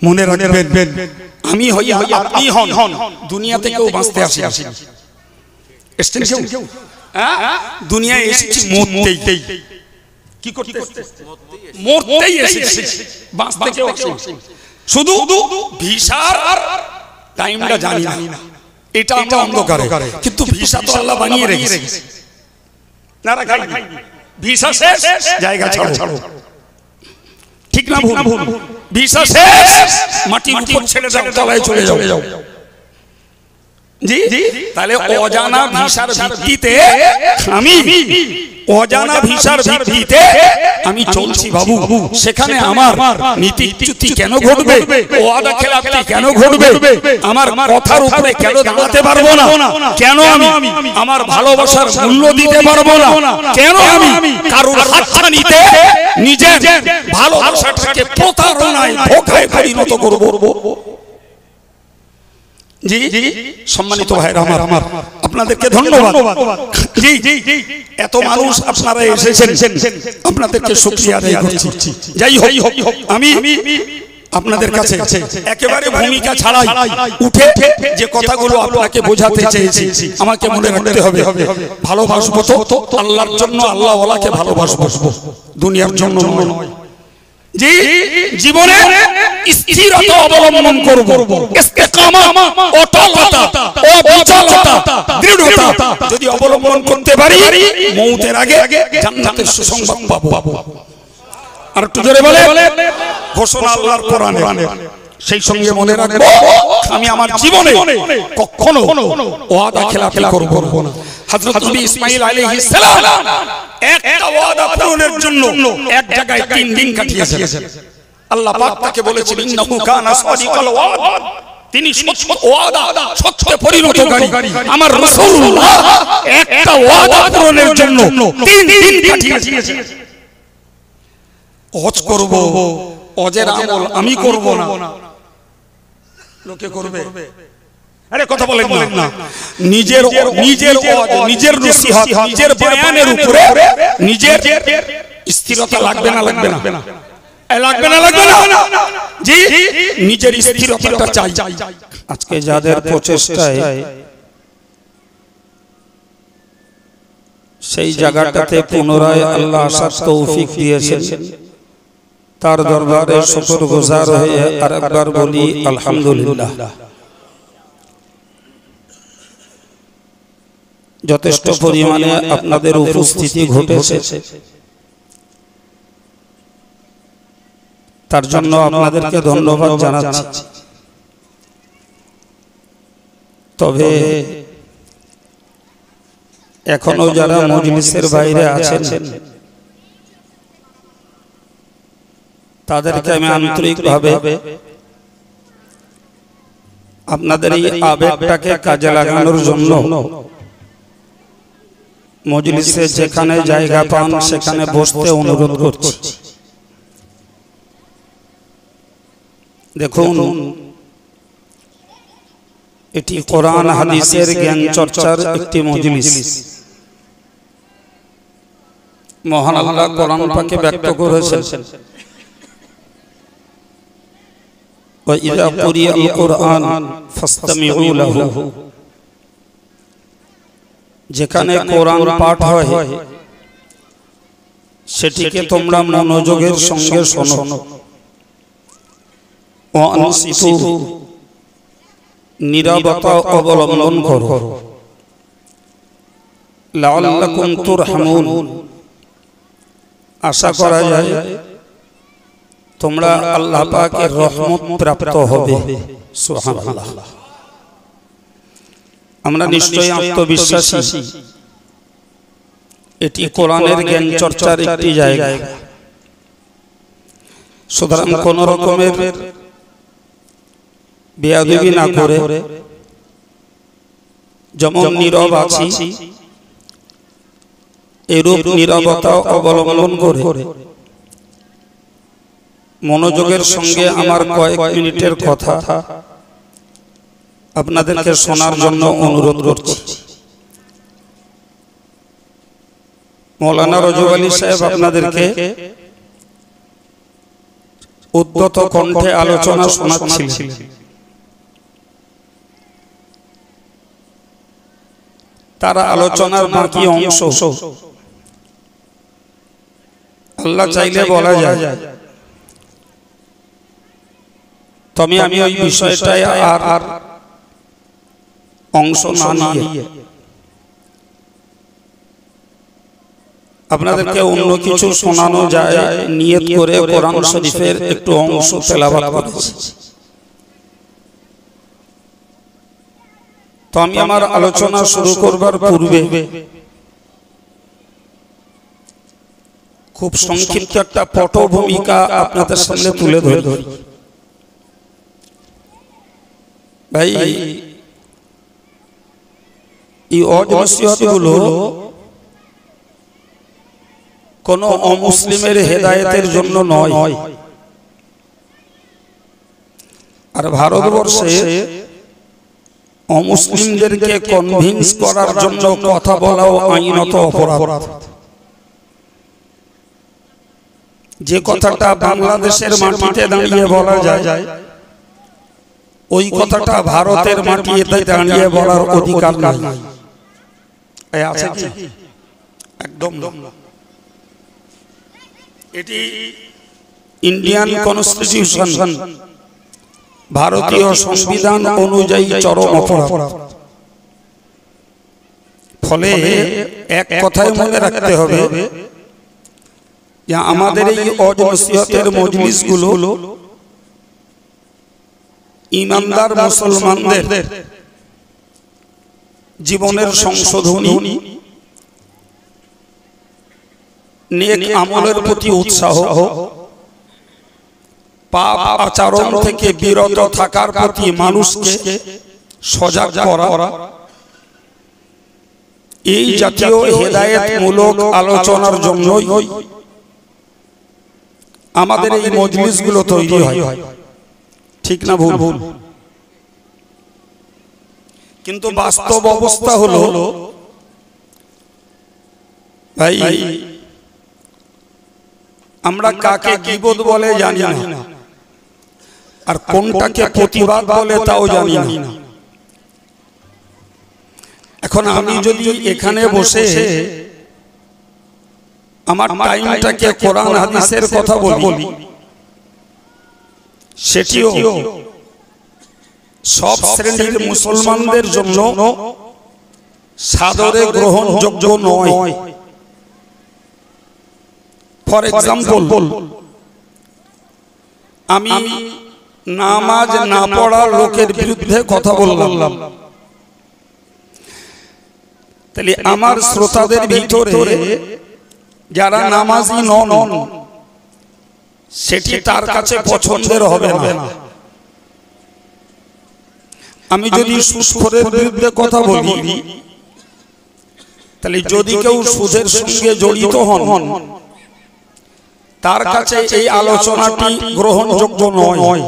মনে রাখবেন আমি হই আপনি হন দুনিয়াতে কেউ বাঁচতে আসে এসেছেন কেউ দুনিয়ায় এসেছি মরতেই কি করতে মরতেই এসেছি বাঁচতে কেউ আসে শুধু ভিসার টাইমটা জানি না এটা আমরা অন্ধকারে কিন্তু ভিসা তো আল্লাহ বানিয়ে রেখেছে না রাখাই ভিসা শেষ জায়গা ছাড়ো ঠিক না ভুল ভিসা শেষ মাটির উপর ছেড়ে দাও তলায় চলে যাও জি তাহলে অজানা ভিসার ভিত্তিতে আমি চলছি বাবু সেখানে আমার নীতিচ্যুতি কেন ঘটবে ওয়াদা খেলাফি কেন ঘটবে আমার কথার উপরে কেন দাঁড়াতে পারবো না কেন আমি আমার ভালোবাসার মূল্য দিতে পারবো না কেন আমি কারোর হাতছানিতে নিজের ভালোবাসাটাকে প্রতারণায় ধোঁকায় পরিণত করব জি সম্মানিত ভাইরা আমার আপনাদেরকে ধন্যবাদ জি এত মানুষ আপনারা এসেছেন আপনাদেরকে শুকরিয়া আদায় করছি যাই হোক আমি আপনাদের কাছে একেবারে ভূমিকা ছাড়াই উঠে যে কথাগুলো আপনাকে বোঝাতে চেয়েছি আমাকে মনে রাখতে হবে ভালোবাসবো তো আল্লাহর জন্য আল্লাহ ওয়ালাকে ভালোবাসবো দুনিয়ার জন্য নয় জি জীবনে স্থিরতা অবলম্বন করব ইস্তেকামা অটলতা অবিচলতা দৃঢ়তা যদি অবলম্বন করতে পারি মওতের আগে জান্নাতের সুসংবাদ পাবো আর একটু জোরে বলে ঘোষণা আল্লাহর কোরআনে সেই সঙ্গে মনে রাখবো আমি আমার জীবনে কখনো ওয়াদা খেলাফি করব না হযরত নবী ইসমাঈল আলাইহিস সালাম একটা ওয়াদা পূরণের জন্য এক জায়গায় 3 দিন কাটিয়েছেন আল্লাহ পাক তাকে বলেছেন ইন্নাহু কানা সাদিকাল ওয়াদ তিনি ওয়াদা সত্যে পরিণতকারী আমার রাসূলুল্লাহ একটা ওয়াদা পূরণের জন্য 3 দিন কাটিয়েছেন হজ করব হজের আমল আমি করব না লোকে করবে আরে কথা বলেন না নিজের নসিহত নিজের বয়ানের উপরে নিজের স্থিরতা লাগবে না জি নিজের স্থিরতাটা চাই আজকে যাদের প্রচেষ্টায় সেই জায়গাটাতে পুনরায় আল্লাহ আসার তৌফিক দিয়েছেন তার দরবারে শুকরগুজার হয়ে আরেকবার বলি আলহামদুলিল্লাহ যথেষ্ট পরিমাণে আপনাদের উপস্থিতি ঘটেছে তার জন্য আপনাদেরকে ধন্যবাদ জানাচ্ছি তবে এখনো যারা মজলিসের বাইরে আছেন তাদেরকে আমি আন্তরিকভাবে আপনাদের এই আবেগটাকে কাজে লাগানোর জন্য মজলিসে যেখানে জায়গা পান সেখানে বসতে অনুরোধ করছি দেখুন এটি কোরআন হাদিসের জ্ঞান চর্চার একটি মজলিস মহান আল্লাহ কোরআন পাকে ব্যক্ত করেছেন وَإِذَا قُرِئَ الْقُرْآنُ فَاسْتَمِعُوا لَهُ যেখানে কোরআন পাঠ হয় সেটিকে তোমরা মনোযোগের সঙ্গে শোনো ওয়ানসিতু নীরবতা অবলম্বন করো লাআল্লাকুম তুরহামুন আশা করা যায় তোমরা আল্লাহ পাকের রহমত প্রাপ্ত হবে সুবহানাল্লাহ আমরা নিশ্চয়ই আত্মবিশ্বাসী এটি কোরআনের জ্ঞান চর্চার একটি জায়গা সুতরাং কোন রকমের বেয়াদবি না করে যেমন নীরব আছি এরূপ নীরবতা অবলম্বন করে মনোযোগের সঙ্গে আমার কয়েক মিনিটের কথা আপনাদেরকে শোনার জন্য অনুরোধ করছি মৌলানা রজব আলী সাহেব আপনাদেরকে উদ্যত কণ্ঠে আলোচনা শোনাচ্ছিলেন। তারা আলোচনার বাকি অংশ আল্লাহ চাইলে বলা যায়, তবে আমি ওই বিষয়টায় আর অংশ না নিয়ে আপনাদেরকে অন্য কিছু শোনানো যায় নিয়ত করে কোরআন শরীফের একটু অংশ তেলাওয়াত করেছি। তো আমি আমার আলোচনা শুরু করবার পূর্বে খুব সংক্ষিপ্ত একটা পটভূমিকা আপনাদের সামনে তুলে ধরি। ভাই, এই অনসিহতগুলো কোন অমুসলিমের হেদায়েতের জন্য নয়। আর ভারতবর্ষে অমুসলিমদেরকে কনভিন্স করার জন্য কথা বলাও আইনত অপরাধ। যে কথাটা বাংলাদেশের মাটিতে দাঁড়িয়ে বলা যায়, ওই কথাটা ভারতের মাটিতে দাঁড়িয়ে বলার অধিকার নাই। আছে কি? একদম না। এটি ইন্ডিয়ান কনস্টিটিউশন, ভারতীয় সংবিধান অনুযায়ী চরম অপরাধ। ফলে এক কথায় মনে রাখতে হবে যে আমাদের এই অজনসিহতের মজলিসগুলো ইমানদার মুসলমানদের জীবনের সংশোধনী, নেক আমলের প্রতি উৎসাহ, পাপ আচরণ থেকে বিরত থাকার প্রতি মানুষকে সজাগ করা, এই জাতীয় হেদায়েতমূলক আলোচনার জন্যই আমাদের এই মজলিসগুলো তৈরি হয়। ঠিক না ভুল? কিন্তু বাস্তব অবস্থা হলো ভাই, আমরা কাকে গীবত বলে জানি না, আর কোনটাকে প্রতিবাদ বলে তাও জানি না। এখন আমি যদি এখানে বসে আমার টাইমটাকে কোরআন হাদিসের কথা বলি, সেটিও সব শ্রেণীর মুসলমানদের জন্য সাদরে গ্রহণযোগ্য নয়। ফর এক্সাম্পল, আমি নামাজ না পড়া লোকের বিরুদ্ধে কথা বললাম, তাহলে আমার শ্রোতাদের ভিতরে যারা নামাজি নন, সেটি তার কাছে পছন্দের হবে না। আমি যদি সুদখোরের বিরুদ্ধে কথা বলি, তাহলে যদি কেউ সুদের সঙ্গে জড়িত হন, তার কাছে এই আলোচনাটি গ্রহণযোগ্য নয়।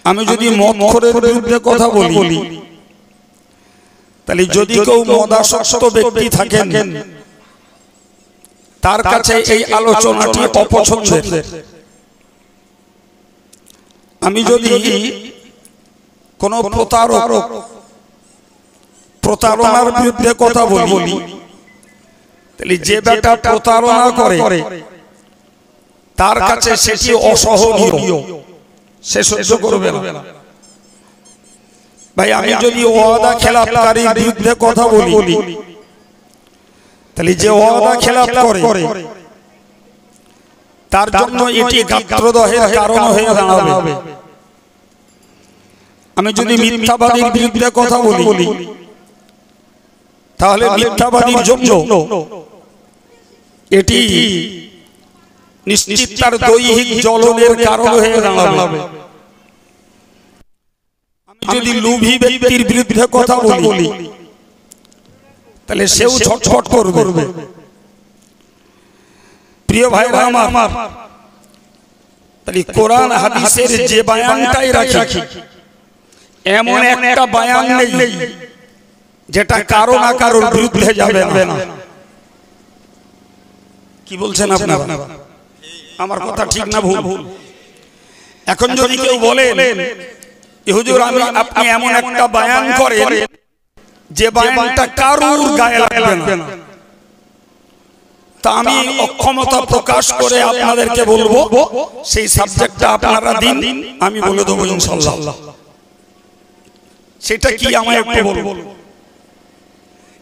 আমি যদি মদখোরের বিরুদ্ধে কথা বলি, তাহলে যদি কেউ মদাসক্ত ব্যক্তি থাকেন, তার কাছে এই আলোচনাটি অপছন্দের। আমি যদি কোন প্রতারণার বিরুদ্ধে কথা বলি, তাহলে যে বেটা প্রতারণা করে তার কাছে সেটি অসহনীয়, সে সহ্য করবে না। ভাই, আমি যদি ওয়াদা খেলাপকারীর বিরুদ্ধে কথা বলি, তাহলে যে ওয়াদা খেলাপ করে তার জন্য এটি গাত্রদাহের কারণ হয়ে দাঁড়াবে। আমি যদি মিথ্যাবাদীর বিরুদ্ধে কথা বলি, তাহলে মিথ্যাবাদীর জন্য এটি নিশ্চিত তার দৈহিক জ্বলনের কারণ হয়ে দাঁড়াবে। আমি যদি লোভী ব্যক্তির বিরুদ্ধে কথা বলি, তাহলে সেও ছটফট করবে। প্রিয় ভাইরা আমার, তাহলে কোরআন হাদিসের যে বায়ানটাই রাখি, এমন একটা বায়ান নেই যেটা কারো না কারোর বিরুদ্ধে যাবে না। কি বলছেন আপনারা? আমার কথা ঠিক না ভুল? এখন যদি কেউ বলেন হুজুর আপনি এমন একটা বয়ান করেন যে বয়ানটা কারুর গায়ে লাগবে না, তা আমি অক্ষমতা প্রকাশ করে আপনাদেরকে বলবো সেই সাবজেক্টটা আপনারা দিন, আমি বলে দেবো ইনশাআল্লাহ। সেটা কি আমায় একটু বলুন,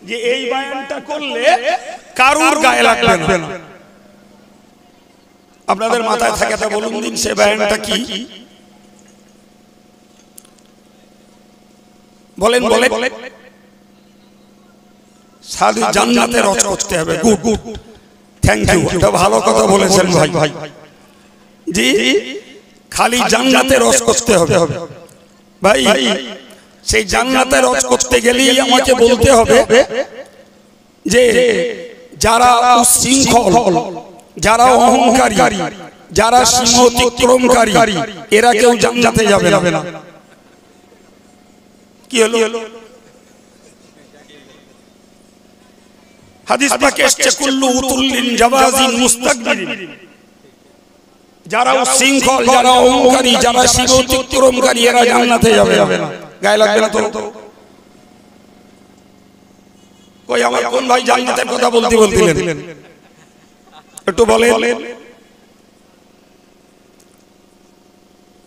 যে এই বয়ানটা করলে কারুর গায়ে লাগবে না। আপনাদের মাথায় থাকে তা বলুন দিন, সে বয়ানটা কি? বলেন বলেন। সাধু জান্নাতে রচ করতে হবে। গুড গুড, থ্যাংক ইউ, এটা ভালো কথা বলেছেন ভাই। জি, খালি জান্নাতে রচ করতে হবে ভাই। সেই জান্নাতে রচ করতে গেলেই আমাকে বলতে হবে যে যারা উচ্ছৃঙ্খল, যারা অহংকারী, যারা সীমা অতিক্রমকারী, এরা কেউ জান্নাতে যাবে না। কি হলো? হাদিস পাকে এসেছে কুল্লু উতুল্লিন জাওয়াজিন মুস্তাকবিরিন, যারা উচ্ছৃঙ্খল, যারা অহংকারী, যারা সীমা অতিক্রমকারী, এরা জান্নাতে যাবে না। গায়ে লাগবে না তো? কই আমার কোন ভাই জান্নাতের কথা বলছিলেন? একটু বলেন।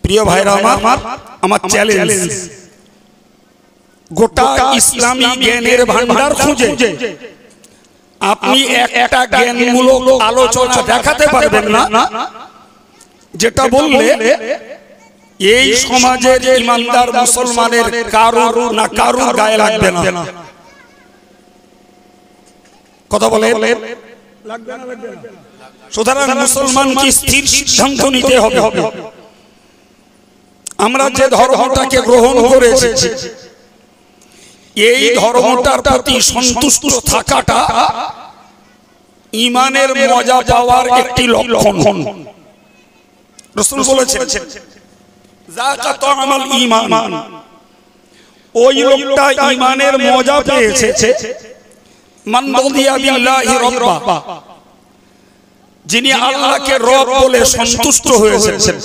প্রিয় ভাইরা আমার চ্যালেঞ্জ, গোটা ইসলামী জ্ঞানের ভান্ডার খুঁজে আপনি একটা জ্ঞানমূলক আলোচনা দেখাতে পারবেন না যেটা বললে এই সমাজের ইমানদার মুসলমানের কারুর গায়ে লাগবে না। কথা বলে লাগবে না? সুতরাং মুসলমানকে স্থির সিদ্ধান্ত নিতে হবে, আমরা যে ধর্মটাকে গ্রহণ করেছি এই ধর্মটার প্রতি সন্তুষ্ট থাকাটা ঈমানের মজা পাওয়ার একটি লক্ষণ। রাসূল বলেছেন যাকা তাআমাল ঈমান, ওই লোকটা ঈমানের মজা পেয়েছে মান রাদিয়া বিল্লাহি রাব্বা, যিনি আল্লাহকে রব বলে সন্তুষ্ট হয়েছেন,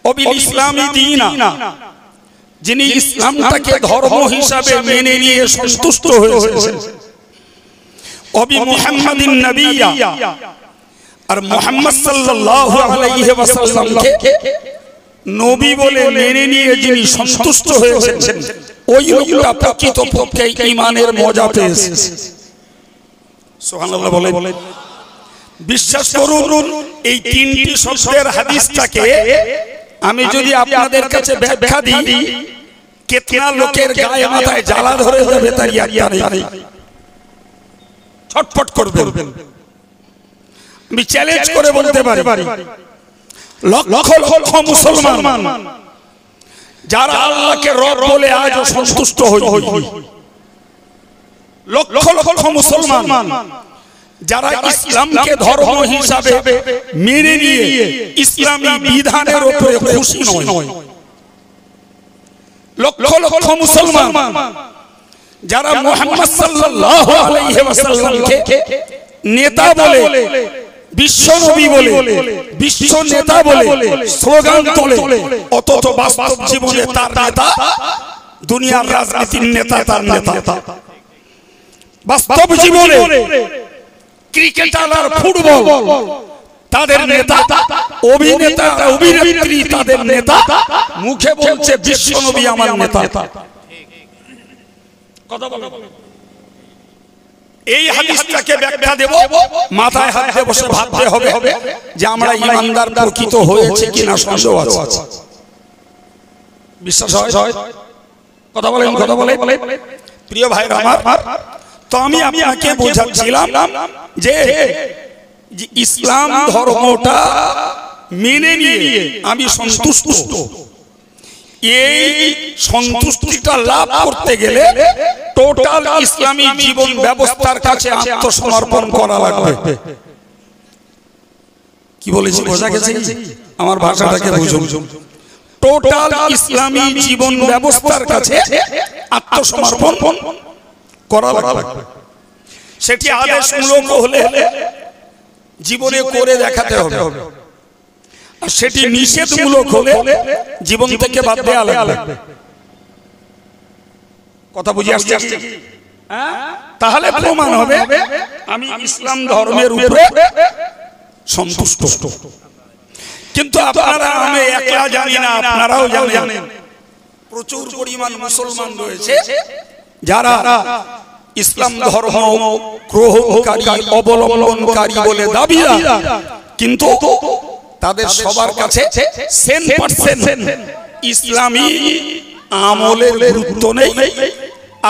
ওবিল ইসলামি দীনা, যিনি ইসলামটাকে ধর্ম হিসাবে মেনে নিয়ে সন্তুষ্ট হয়েছেন, ওবি মুহাম্মাদিন নবিয়্যা, আর মুহাম্মদ সাল্লাল্লাহু আলাইহি ওয়াসাল্লামকে নবী বলে মেনে নিয়ে যিনি সন্তুষ্ট হয়েছেন, ওই লোকটা প্রকৃতপক্ষে ঈমানের মজা পেয়েছে। সুবহানাল্লাহ বলেন। বিশ্বাস করুন, এই তিনটি শব্দের হাদিসটাকে আমি যদি আপনাদের কাছে ব্যাখ্যা দিই, কেতনা লোকের গায়ে মাথায় জ্বালা ধরে যাবে তার ইয়া নেই, ছটফট করবেন। আমি চ্যালেঞ্জ করে বলতে পারি লক্ষ লক্ষ মুসলমান যারা আল্লাহকে রব বলে আজ সন্তুষ্ট হই, লক্ষ লক্ষ মুসলমান যারা ইসলামকে ধর্ম হিসাবে মেনে নিয়ে ইসলামী বিধানের উপরে খুশি নয়, লক্ষ লক্ষ মুসলমান যারা মুহাম্মদ সাল্লাল্লাহু আলাইহি ওয়াসাল্লামকে নেতা বলে, বিশ্ব নবী বলে, বিশ্ব নেতা বলে স্লোগান তোলে, অথচ বাস্তব জীবনে তার নেতা দুনিয়ার রাজনীতির নেতা, তার নেতা বাস্তব জীবনে ক্রিকেটার আর ফুটবল তাদের নেতা, অভিনেতা অভিনেত্রী তাদের নেতা, মুখে বলছে বিশ্ব নবী আমার নেতা। কথা বলো। এই হাদিসটাকে ব্যাখ্যা দেব, মাথায় হাত দিয়ে বসে ভাবতে হবে যে আমরা ঈমানদার প্রকৃত হয়েছে কিনা সন্দেহ আছে। বিশ্বাস হয়? কথা বলেন, কথা বলে। প্রিয় ভাইরা আমার, তো আমি আপনাকে বোঝাচ্ছিলাম যে ইসলাম ধর্মটা মেনে নিয়ে আমি সন্তুষ্ট, এই সন্তুষ্টিটা লাভ করতে গেলে টোটাল ইসলামী জীবন ব্যবস্থার কাছে আত্মসমর্পণ করা লাগবে। কি বলেছি বোঝা গেছে? আমার ভাষাটাকে বুঝুন। টোটাল ইসলামী জীবন ব্যবস্থার কাছে আত্মসমর্পণ করা লাগবে। সেটি আদেশমূলক হলে জীবনে করে দেখাতে হবে, আর সেটি নিষেধমূলক হলে জীবন থেকে বাদ দেওয়া লাগবে। কথা বুঝে আসছে? তাহলে প্রমাণ হবে আমি ইসলাম ধর্মের উপরে সন্তুষ্ট। কিন্তু আপনারা আমি একলা জানি না, আপনারাও জানেন প্রচুর পরিমাণ মুসলমান রয়েছে যারা ইসলাম ধর্ম গ্রহণকারী অবলম্বনকারী বলে দাবি, কিন্তু তাদের সবার কাছে 100% ইসলামী আমলের গুরুত্ব নেই,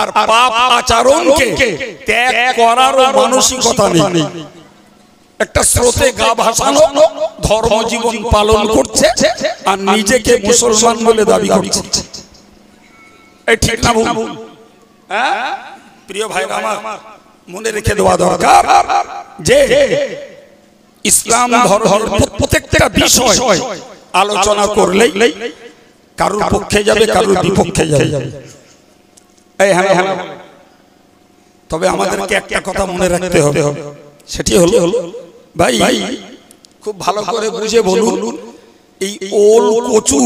আর পাপ আচরণকে ত্যাগ করার মানসিকতা নেই। একটা স্রোতে গা ভাসানো ধর্ম জীবন পালন করছে আর নিজেকে মুসলমান বলে দাবি করছে। এই ঠিক না ভুল? প্রিয় ভাই আমার, মনে রেখে দেওয়া দরকার যে ইসলাম ধর্মের প্রত্যেকটা বিষয় আলোচনা করলেই কারোর পক্ষে যাবে, কারোর বিপক্ষে যাবে। তবে আমাদেরকে একটা কথা মনে রাখতে হবে, সেটি হলো ভাই খুব ভালো করে বুঝে বলুন, এই ওল কচু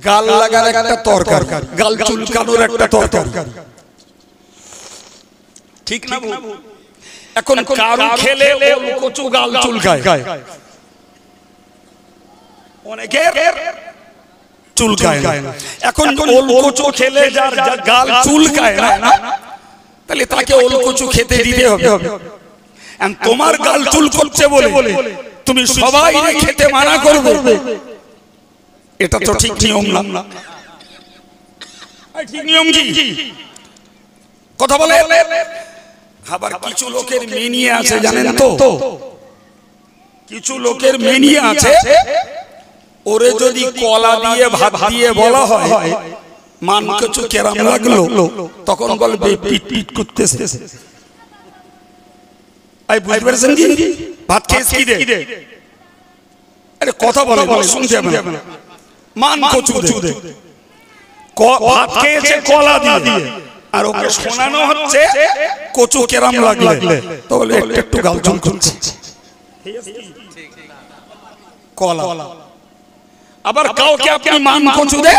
গাল লাগার একটা তরকারি, গাল চুলকানোর একটা তরকারি, ঠিক না? এখন কারু খেলে ওল কচু গাল চুলকায়, অনেকের চুলকায় না। এখন ওল কচু খেলে যার গাল চুলকায় না, তাহলে তাকে ওল কচু খেতে দিতে হবে। তোমার গাল চুল করছে বলে তুমি সবাই খেতে মানা করবে, এটা তো ঠিক নিয়ম না। ঠিক নিয়ম কি? কথা বলে। আবার কিছু লোকের মেনিয়ে আছে জানেন তো, কিছু লোকের মেনিয়ে আছে, ওরে যদি কলা দিয়ে ভাত দিয়ে বলা হয় মান কিছু কেরাম লাগলো, তখন বলবে পিট পিট করতেছে। বুঝতে পেরেছেন কি? ভাত খেয়েছি কি রে? আরে কথা বলে শুনতে হবে না। মান কচু দে, ভাত খেয়েছে কলা দিয়ে, আর ওকে শোনানো হচ্ছে কচু কেরাম লাগলে, তো বলে একটু গাল চুল করছে কলা। আবার কাউকে আপনি মান কচু দে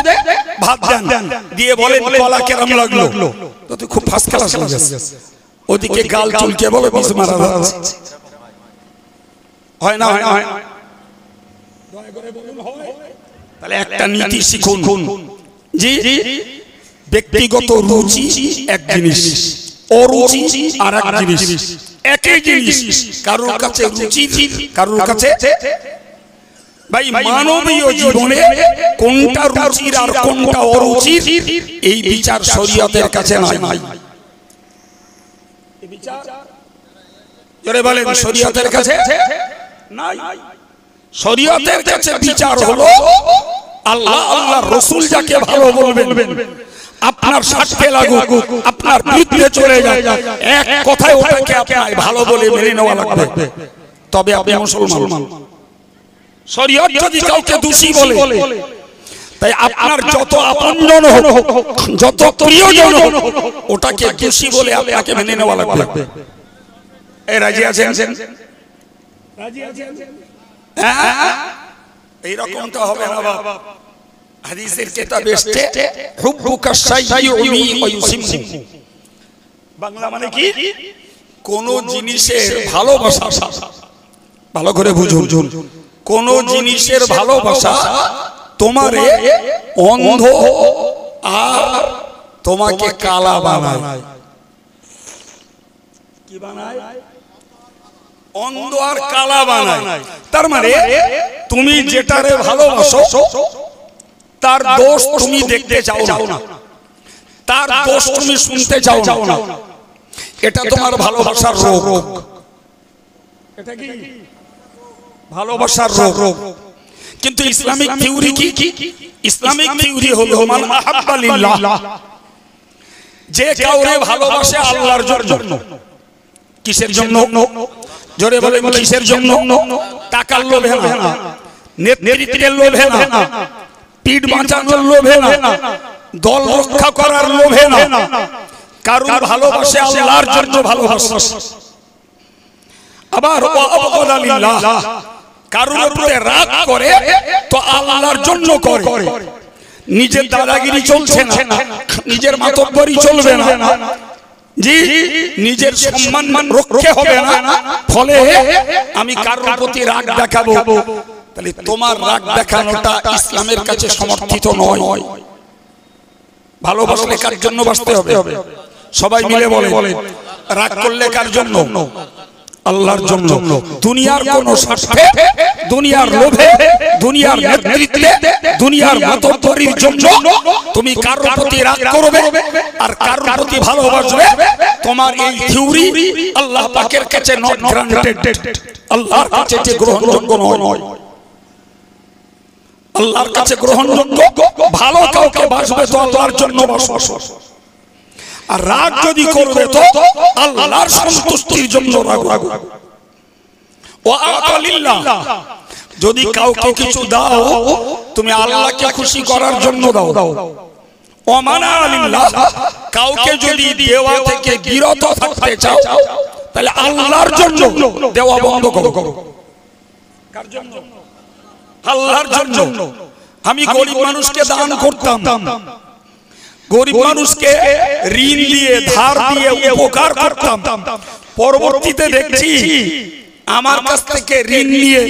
ভাত দেন দিয়ে বলেন কলা কেরাম লাগলো, তো তুই খুব ফার্স্ট ক্লাস হয়ে যাচ্ছে। ওদিকে গাল চুলকে বলে বিষ মারা যাচ্ছে। হয় না? হয়। তাহলে একটা নীতি শিখুন, জি ব্যক্তিগত রুচি এক জিনিস, অরুচি আর এক জিনিস। একই জিনিস, কারোর কাছে রুচি, কারোর কাছে। ভাই মানবীয় জীবনে কোনটা রুচির আর কোনটা অরুচির এই বিচার শরীয়তের কাছে নাই। বলেন শরীয়তের কাছে নাই। শরীয়তের কাছে বিচার হলো আল্লাহ আল্লাহর রাসূল যাকে ভালো বলবেন, আপনার স্বার্থে লাগুক, আপনার বিরুদ্ধে চলে যায়, এক কথায় ওটাকে আপনার ভালো বলে মেনে নেওয়া লাগবে, তবে আপনি মুসলমান। শরীয়ত যদি কাউকে দোষী বলে, তাই আপনার যত আপনজন হোক, যত প্রিয়জন হোক, ওটাকে দোষী বলে আপনাকে মেনে নেওয়া লাগবে। এই রাজি আছেন? রাজি আছেন? এই রকমটা হবে না বাবা। হাদিসের কিতাবে এসেছে হুব্বুকা শাইয়ুনি ওয়া ইউসিমু। বাংলা মানে কি? কোন জিনিসের ভালোবাসা, ভালো করে বুঝুন, কোন জিনিসের ভালোবাসা তোমারে অন্ধ আর তোমাকে কালা বানায়। কি বানায়? অন্ধ আর কালা বানায়। তার মানে তুমি যেটারে ভালোবাসো তার দোষ তুমি দেখতে চাও না, তার দোষ তুমি শুনতে চাও না, এটা তোমার ভালোবাসার রোগ। এটা কি ভালোবাসার রোগ? কিন্তু ইসলামিক থিওরি কি? ইসলামিক থিওরি হলো মান আহাব্বা লিল্লাহ, যে কাউরে ভালোবাসে আল্লাহর জন্য। কিসের জন্য? জোরে বলেন কিসের জন্য? টাকার লোভে না, নেতৃত্বের লোভে না, পিঠ বাঁচানোর লোভে না, দল রক্ষা করার লোভে না, কারণ ভালোবাসে আল্লাহর জন্য ভালোবাসে। আবার ওয়াবগাদা লিল্লাহ, কারোর উপরে রাগ করে তো আল্লাহর জন্য করে। নিজের দাদাগিরি চলছে না, নিজের মাতব্বরি চলবে না, জি নিজের সম্মান রক্ষে হবে না, ফলে আমি কারোর প্রতি রাগ দেখাবো, তাহলে তোমার রাগ দেখানোটা ইসলামের কাছে সমর্থিত নয়। ভালোবাসলে কার জন্য বাঁচতে হবে? সবাই মিলে বলে, রাগ করলে কার জন্য? আল্লাহর জন্য। দুনিয়ার কোন স্বার্থে, দুনিয়ার লোভে, দুনিয়ার নেতৃত্বে, দুনিয়ার মাতব্বরির জন্য তুমি কারোর প্রতি রাগ করবে আর কারোর প্রতি ভালোবাসবে, তোমার এই থিওরি আল্লাহ পাকের কাছে নট গ্রান্টেড, আল্লাহর কাছে যে গ্রহণযোগ্য নয়। আল্লাহর কাছে গ্রহণযোগ্য ভালো কাউকে বাসবে তো আল্লাহর জন্য বাসবে, আর রাগ যদি করবে তো আল্লাহর সন্তুষ্টির জন্য রাগ। যদি কাউকে কিছু দাও তুমি আল্লাহকে খুশি করার জন্য দাও। ওমানা লিল্লাহ, কাউকে যদি দেওয়া থেকে বিরত থাকতে চাও তাহলে আল্লাহর জন্য দেওয়া বন্ধ করো। কার জন্য? আল্লাহর জন্য। আমি গরিব মানুষকে দান করতাম, গরিব মানুষকে ঋণ দিয়ে ধার দিয়ে উপকার করতাম, পরবর্তীতে দেখছি আমার কাছ থেকে ঋণ নিয়ে,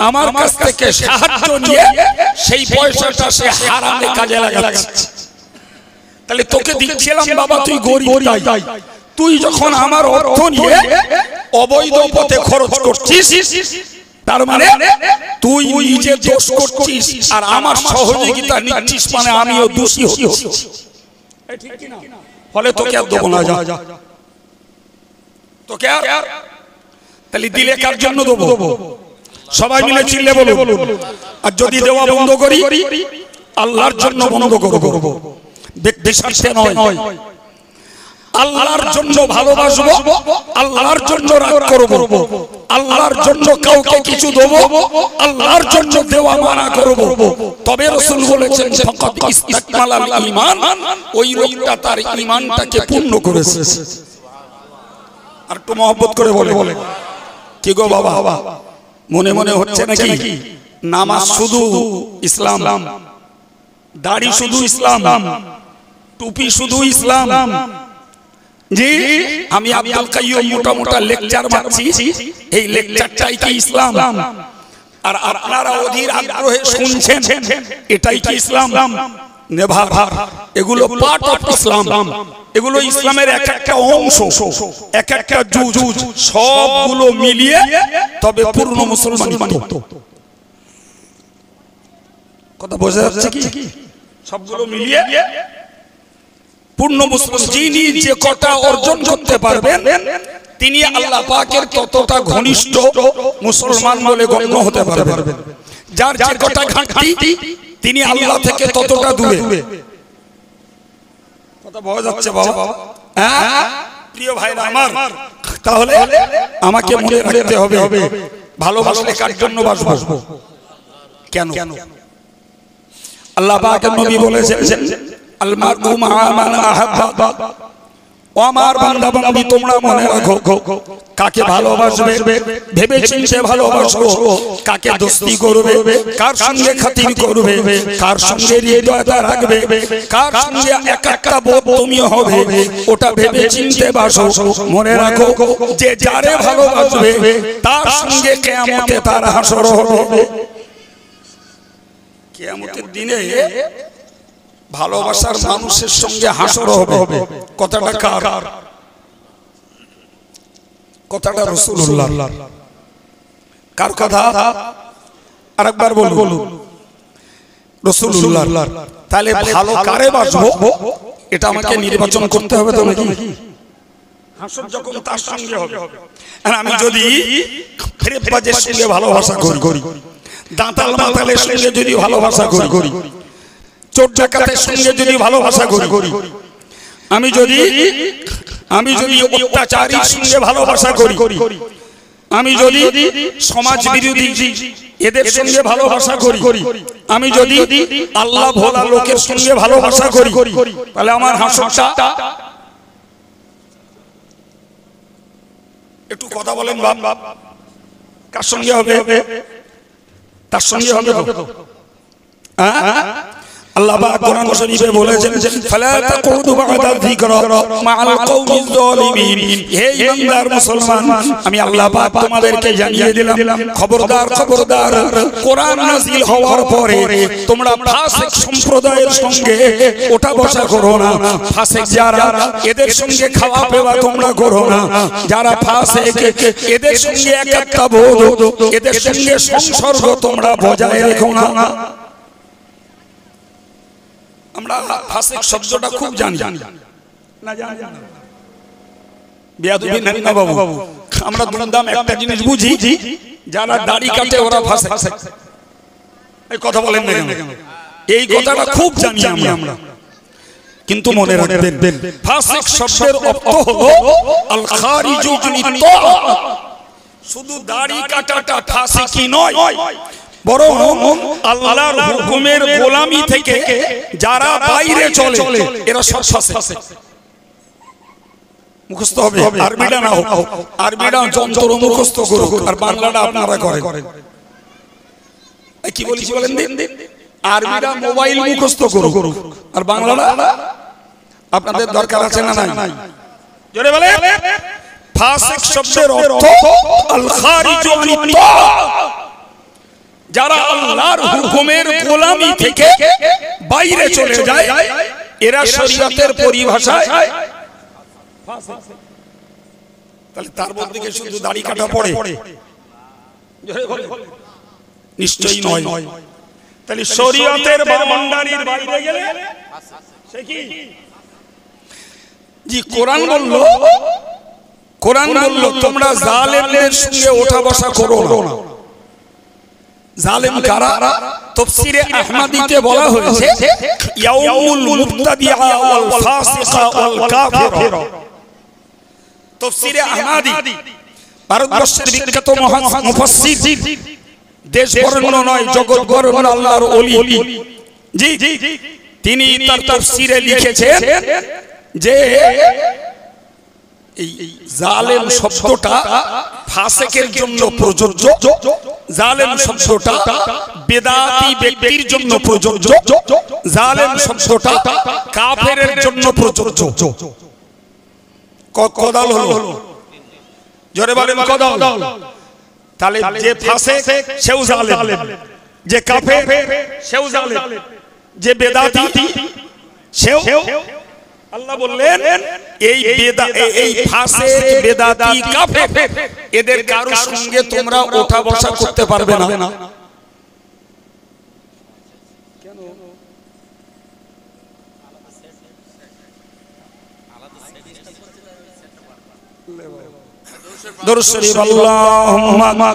আমার কাছ থেকে সাহায্য নিয়ে সেই পয়সাটা সে হারামে কাজে লাগাচ্ছে। তাহলে তোকে দিচ্ছিলাম বাবা, তুই গরিব তাই, তুই যখন আমার অর্থ নিয়ে অবৈধ পথে খরচ করছিস, তার মানে তুই নিজে দোষ করছিস আর আমার সহযোগিতা নিচ্ছিস, মানে আমিও দোষী হচ্ছি। ফলে তোকে আর দেবো না, যা তোকে আর। তাহলে দিলে কার জন্য দেবো? সবাই মিলে চিল্লে বলুন। আর যদি দেওয়া বন্ধ করি আল্লাহর জন্য বন্ধ করবো, ব্যক্তি স্বার্থে নয়। আল্লাহর জন্য ভালোবাসবো, আল্লাহর জন্য রাগ করবো, আল্লাহর জন্য কাউকে কিছু দেবো, আল্লাহর জন্য দেওয়া মানা করবো। তবে রাসূল বলেছেন ফাকাদ ইসতাকমালাল ঈমান, ওই লোকটা তার ঈমানটাকে পূর্ণ করেছে। আর একটু মহব্বত করে বলে, কি গো বাবা, মনে মনে হচ্ছে নাকি নামাজ শুধু ইসলাম, দাড়ি শুধু ইসলাম, টুপি শুধু ইসলাম? জি, আমি আব্দুল কাইয়ুম মোটা মোটা লেকচার মারছি, এই লেকচারটাই কি ইসলাম? আর আপনারা অধীর আগ্রহে শুনছেন, এটাই কি ইসলাম? নেভার, এগুলো পার্ট অফ ইসলাম, এগুলো ইসলামের এক একটা অংশ, এক একটা জুজ, সবগুলো মিলিয়ে তবে পূর্ণ মুসলমান মানত। কথা বোঝা যাচ্ছে কি? সবগুলো মিলিয়ে পূর্ণ মুসলিম। যিনি যে কটা অর্জন করতে পারবেন তিনি আল্লাহ পাকের ততটা ঘনিষ্ঠ মুসলমান বলে গণ্য হতে পারবেন। যার যে কটা ঘাটতি তিনি আল্লাহ থেকে ততটা দূরে। কথা বোঝা যাচ্ছে বাবা? হ্যাঁ প্রিয় ভাইরা আমার, তাহলে আমাকে মনে রাখতে হবে ভালোবাসলে কার জন্য বাসবো? কেন? আল্লাহ পাকের নবী বলেছেন আল মারউ মা মান আহাব্বা। ও আমার বান্দা বান্দি, তোমরা মনে রাখো কাকে ভালোবাসবে ভেবে চিন্তে ভালোবাসো, কাকে দোস্তি করবে, কার সঙ্গে খাতির করবে, কার সঙ্গে হৃদয়তা রাখবে, কার সঙ্গে এক একটা বোধ তুমি হবে, ওটা ভেবে চিন্তে বাসো। মনে রাখো যে যারে ভালোবাসবে তার সঙ্গে কিয়ামতে তার হাসর হবে। কিয়ামতের দিনে ভালোবাসার মানুষের সঙ্গে হাসর হবে। কথাটা কার? কথাটা রাসূলুল্লাহ। কার কথা? আরেকবার বলুন, রাসূলুল্লাহ। তাহলে ভালো কারে বাসবো এটা আমাকে নির্বাচন করতে হবে তো নাকি? হাসর যখন তার সঙ্গে হবে। আর আমি যদি ফেরেশতাদের সঙ্গে ভালোবাসা করি, দাঁতাল মাতালের সঙ্গে যদি ভালোবাসা করি, চোর ডাকাতের সঙ্গে যদি ভালোবাসা করি, আমি যদি অত্যাচারীর সঙ্গে ভালোবাসা করি, আমি যদি সমাজ বিরোধী এদের সঙ্গে ভালোবাসা করি, আমি যদি আল্লাহ ভোলা লোকের সঙ্গে ভালোবাসা করি, তাহলে আমার হাসরটা একটু কথা বলেন বাপ। কার সঙ্গে হবে? তার সঙ্গে হবে তো। আল্লাহ পাক কোরআন শরীফে বলেছেন ফালা তাকুদু বা'দা যিকরা মা'আল কওমিজ যালিমিন। হে ঈমানদার মুসলমান, আমি আল্লাহ পাক তোমাদেরকে জানিয়ে দিলাম, খবরদার খবরদার, কোরআন নাযিল হওয়ার পরে তোমরা ফাসিক সম্প্রদায়ের সঙ্গে ওঠা বসা করো না। ফাসিক যারা, এদের সঙ্গে খাওয়া পেওয়া তোমরা করো না। যারা ফাসিক, এদের সঙ্গে একাত্মবোধ, এদের সঙ্গে সংসর্গ তোমরা বজায় রেখো না। আমরা ফাসিক শব্দটা খুব জানি না, জানি না বেয়াদবি নেন না বাবু। আমরা দুমদাম একটা জিনিস বুঝি, যারা দাড়ি কাটে ওরা ফাসিক। এই কথা বলেন না কেন? এই কথাটা খুব জানি আমরা, কিন্তু মনে রাখবেন ফাসিক শব্দের অর্থ হলো আল খারিজু আনি তাআ। শুধু দাড়ি কাটাটা ফাসিকি নয়, বরং আল্লাহর হুকুমের গোলামি থেকে যারা বাইরে চলে এরা সব ফাসিক। মুখস্থ হবে, আরবিটা না হোক, আরবিটা যন্ত্র মুখস্থ করুক, আর বাংলাটা আপনারা করেন। কি বলছি বলেন দিন? আরবিটা মোবাইল মুখস্থ করুক, আর বাংলাটা আপনাদের দরকার আছে না নাই? জোরে বলে। ফাসিক শব্দের অর্থ আল খারিজু আনি তাআ, যারা আল্লাহর হুকুমের গোলামি থেকে বাইরে চলে যায় এরা শরীয়তের পরিভাষায় ফাসিক। তাহলে তার মধ্যে কি শুধু দাড়ি কাটা পড়ে? নিশ্চয়ই নয়। তাহলে শরীয়তের বাউন্ডারির বাইরে গেলে সে কি? জি, কোরআন বলল তোমরা জালেমদের সঙ্গে ওঠা বসা করো না। জালেম কারা? তাফসীরে আহমদীতে বলা হয়েছে ইয়াউমুল মুবতাদিআ ওয়াল ফাসিকা ওয়াল কাফির। তাফসীরে আহমদী ভারতবর্ষের বিখ্যাত মুফাসসির, দেশ বরেণ্য নয়, জগৎ বরেণ্য আল্লাহর ওলি, জি তিনি তার তাফসীরে লিখেছেন যে এই জালেম শব্দটা ফাসিকের জন্য প্রযোজ্য, জালেম শব্দটা বেদাতি ব্যক্তির জন্য প্রযোজ্য, জালেম শব্দটা কাফেরের জন্য প্রযোজ্য। কদাল হলো? জোরে বলেন কদাল। তাহলে যে ফাসিক সেও জালেম, যে কাফের সেও জালেম, যে বেদাতি সেও। আল্লাহ বললেন এই ফাসিক, বেদাতি, কাফের এদের কারোর সঙ্গে তোমরা ওঠা বসা করতে পারবে না। কেন? দরুদ শরীফ আল্লাহুম্মা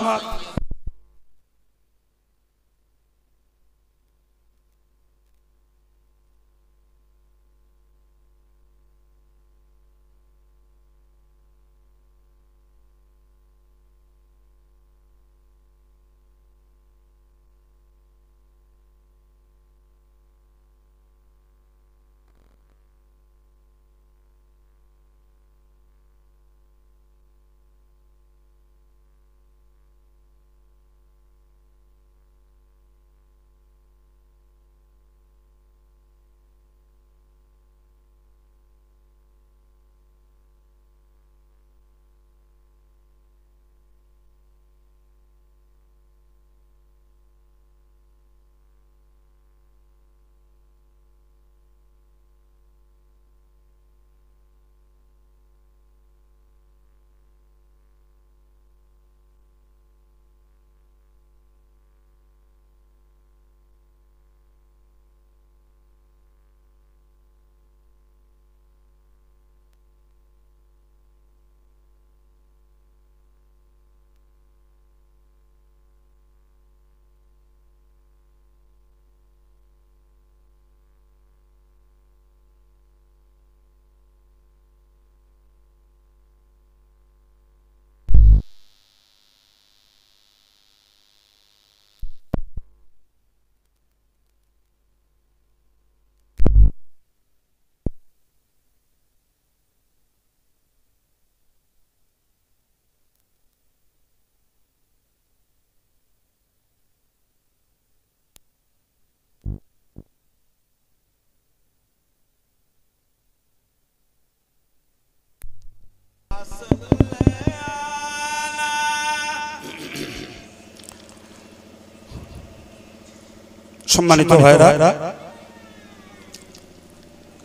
সম্মানিত ভাইরা,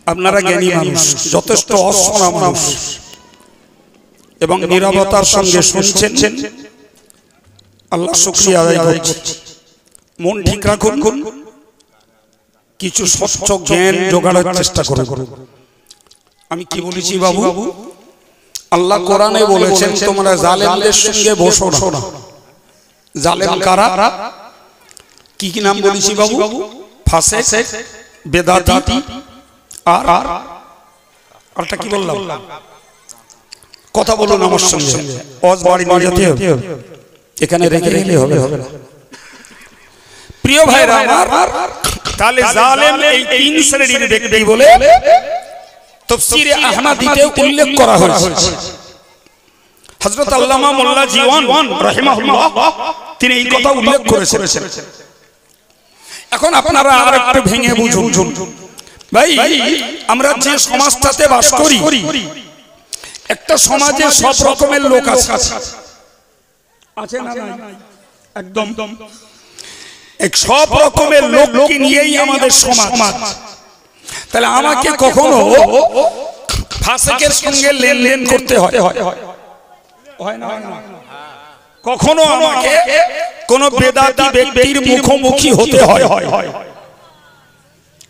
আপনারা জ্ঞানী মানুষ, যথেষ্ট অশোনা মানুষ এবং নীরবতার সঙ্গে শুনছেন। আল্লাহ শুকরিয়া আদায় করছি। মন ঠিক রাখুন, কিছু স্বচ্ছ জ্ঞান জোগাড়ের চেষ্টা করুন। আমি কি বলেছি বাবু? আল্লাহ কোরআনে বলেছেন তোমরা জালেমদের সঙ্গে বসো না। জালেম কারা? কি কি নাম বলেছি বাবু? ফাসিক, বেদাতি, আর আরটা কি বললাম? কথা বলুন আমার সঙ্গে, অজ বাড়ি নিয়ে যেতে হবে, এখানে রেখে গেলে হবে না। প্রিয় ভাইরা আমার, তাহলে জালেম এই তিন শ্রেণীর ব্যক্তি বলে তাফসীরে আহমদীতে উল্লেখ করা হয়েছে। হযরত আল্লামা মোল্লা জীবন রাহিমাহুল্লাহ তিনি এই কথা উল্লেখ করেছেন। এখন আপনারা আর একটু ভেঙে বুঝুন ভাই, আমরা যে সমাজটাতে বাস করি, একটা সমাজে সব রকমের লোক আছে না? একদম এক সব রকমের লোককে নিয়েই আমাদের সমাজ। তাহলে আমাকে কখনো ফাসিকের সঙ্গে লেনদেন করতে হয় না? কখনো আমাকে কোন বেদাতি ব্যক্তির মুখোমুখি হতে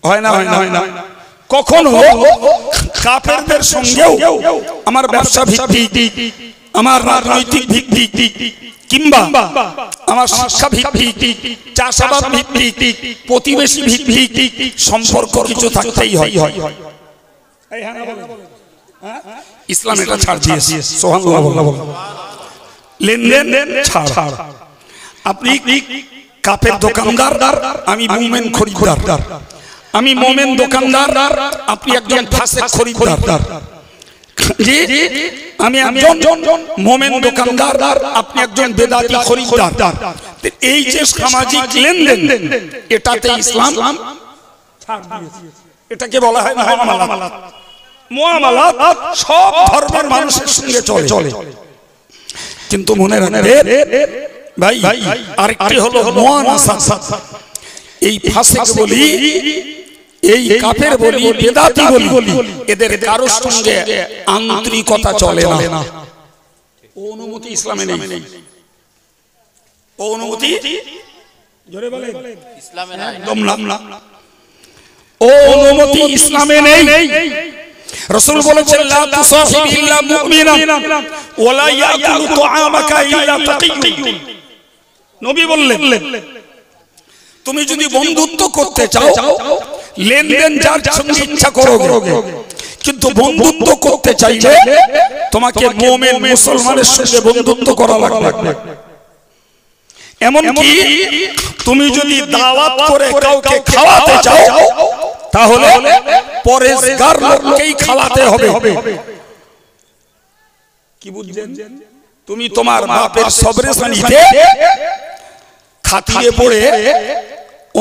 হয় না? কখনো কাফেরদের সঙ্গেও আমার ব্যবসা ভিত্তিক, আমার রাজনৈতিক ভিত্তিক, কিংবা আমার শিক্ষা ভিত্তিক, চাষাবাদ ভিত্তিক, প্রতিবেশী ভিত্তিক সম্পর্ক কিছু থাকতেই হয়। ইসলাম এটা ছাড় দিয়েছে, সুবহানাল্লাহ। লেনদেন ছাড়। আপনি কাফের দোকানদার, আমি মুমিন খরিদ্দার। আমি মুমিন দোকানদার, আপনি একজন ফাসিক খরিদ্দার। জি, আমি একজন মুমিন দোকানদার, আপনি একজন বেদাতি খরিদ্দার। এই যে সামাজিক লেনদেন, এটাতে ইসলাম ছাড় দিয়েছে। এটাকে বলা হয় মুআমালাত। মুআমালাত সব ধর্মের মানুষের সঙ্গে চলে, কিন্তু মনে রাখবেন ভাই, আরেকটি হলো মুআনাসাত। এই ফাসিক বলি, এই কাফের বলি, বেদাতি বলি, এদের কারোর সঙ্গে আন্তরিকতা চলে না। ও অনুমতি ইসলামে নেই। ও অনুমতি জোরে বলেন ইসলামে নাই, একদম না। ও অনুমতি ইসলামে নেই। রাসূল বলেছেন লা তুসাহিব ইল্লা মুমিনান ওয়া লা ইয়াকুলু তুআমাকা ইল্লা তাকিয়্যুন। নবী বললেন তুমি যদি বন্ধুত্ব করতে চাও, লেনদেন যার সঙ্গে ইচ্ছা করোগে, কিন্তু বন্ধুত্ব করতে চাইলে তোমাকে মুমিন মুসলমানের সঙ্গে বন্ধুত্ব করা লাগবে। এমনকি তুমি যদি দাওয়াত করে কাউকে খাওয়াতে চাও, তাহলে পরেশগার লোককেই খাওয়াতে হবে। কি বুঝছেন? তুমি তোমার বাপের সবরেশানিতে খাতিরে পড়ে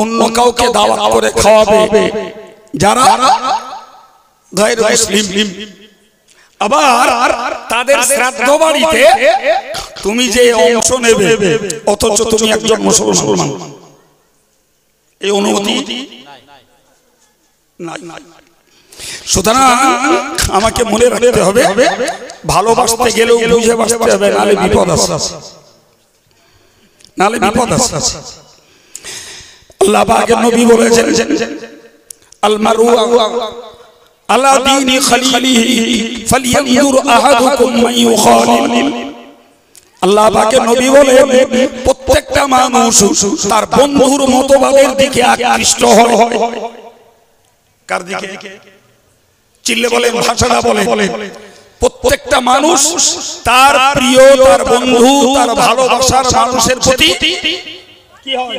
অন্য কাউকে দাওয়াত করে খাওয়াবে যারা গায়র মুসলিম। আবার তাদের শ্রাদ্ধ বাড়িতে তুমি যে অংশ নেবে, অথচ তুমি একজন মুসলমান, এই অনুমতি নাই। সুতরাং আমাকে মনে রাখতে হবে, ভালোবাসতে গেলেও বুঝে বাসতে হবে, নালে বিপদ আছে। আল্লাহ পাকের নবী বলেছেন আল মারু আলা দীনি খলিলিহি ফালইয়ানজুর আহাদুকুম মান ইউখালিল। আল্লাহ পাকের নবী বলেন প্রত্যেকটা মানুষ তার বন্ধুর মতবাদের দিকে আকৃষ্ট হয়। কার দিকে? চিল্লে বলেন, ভাষাটা বলেন। প্রত্যেকটা মানুষ তার প্রিয়, তার বন্ধু, তার ভালোবাসার মানুষের প্রতি কি হয়?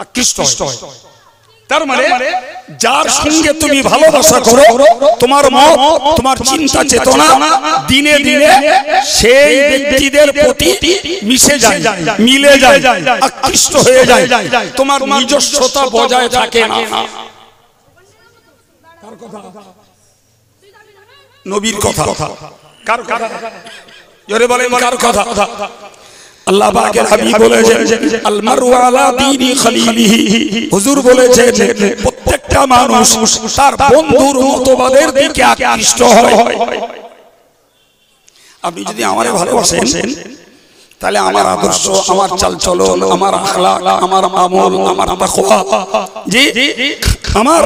আকৃষ্ট হয়। তার মানে যার সঙ্গে তুমি ভালোবাসা করো, তোমার মত, তোমার চিন্তা চেতনা দিনে দিনে সেই ব্যক্তিদের প্রতি মিশে যায়, মিলে যায়, আকৃষ্ট হয়ে যায়। তোমার নিজস্বতা বজায় থাকে না। কার কথা? নবীর কথা। কার কথা? জোরে বলেন, কার কথা? আল্লাহ পাকের হাবিব বলেছেন আল মারু আলা দীনি খলিলিহি, হুজুর বলেছেন প্রত্যেকটা মানুষ তার বন্ধুর মতবাদের দিকে আকৃষ্ট হয়। আপনি যদি আমারে ভালোবাসেন তাহলে আমার আদর্শ, আমার চালচলন, আমার আখলাক, আমার আমল, আমার তাকওয়া, জি আমার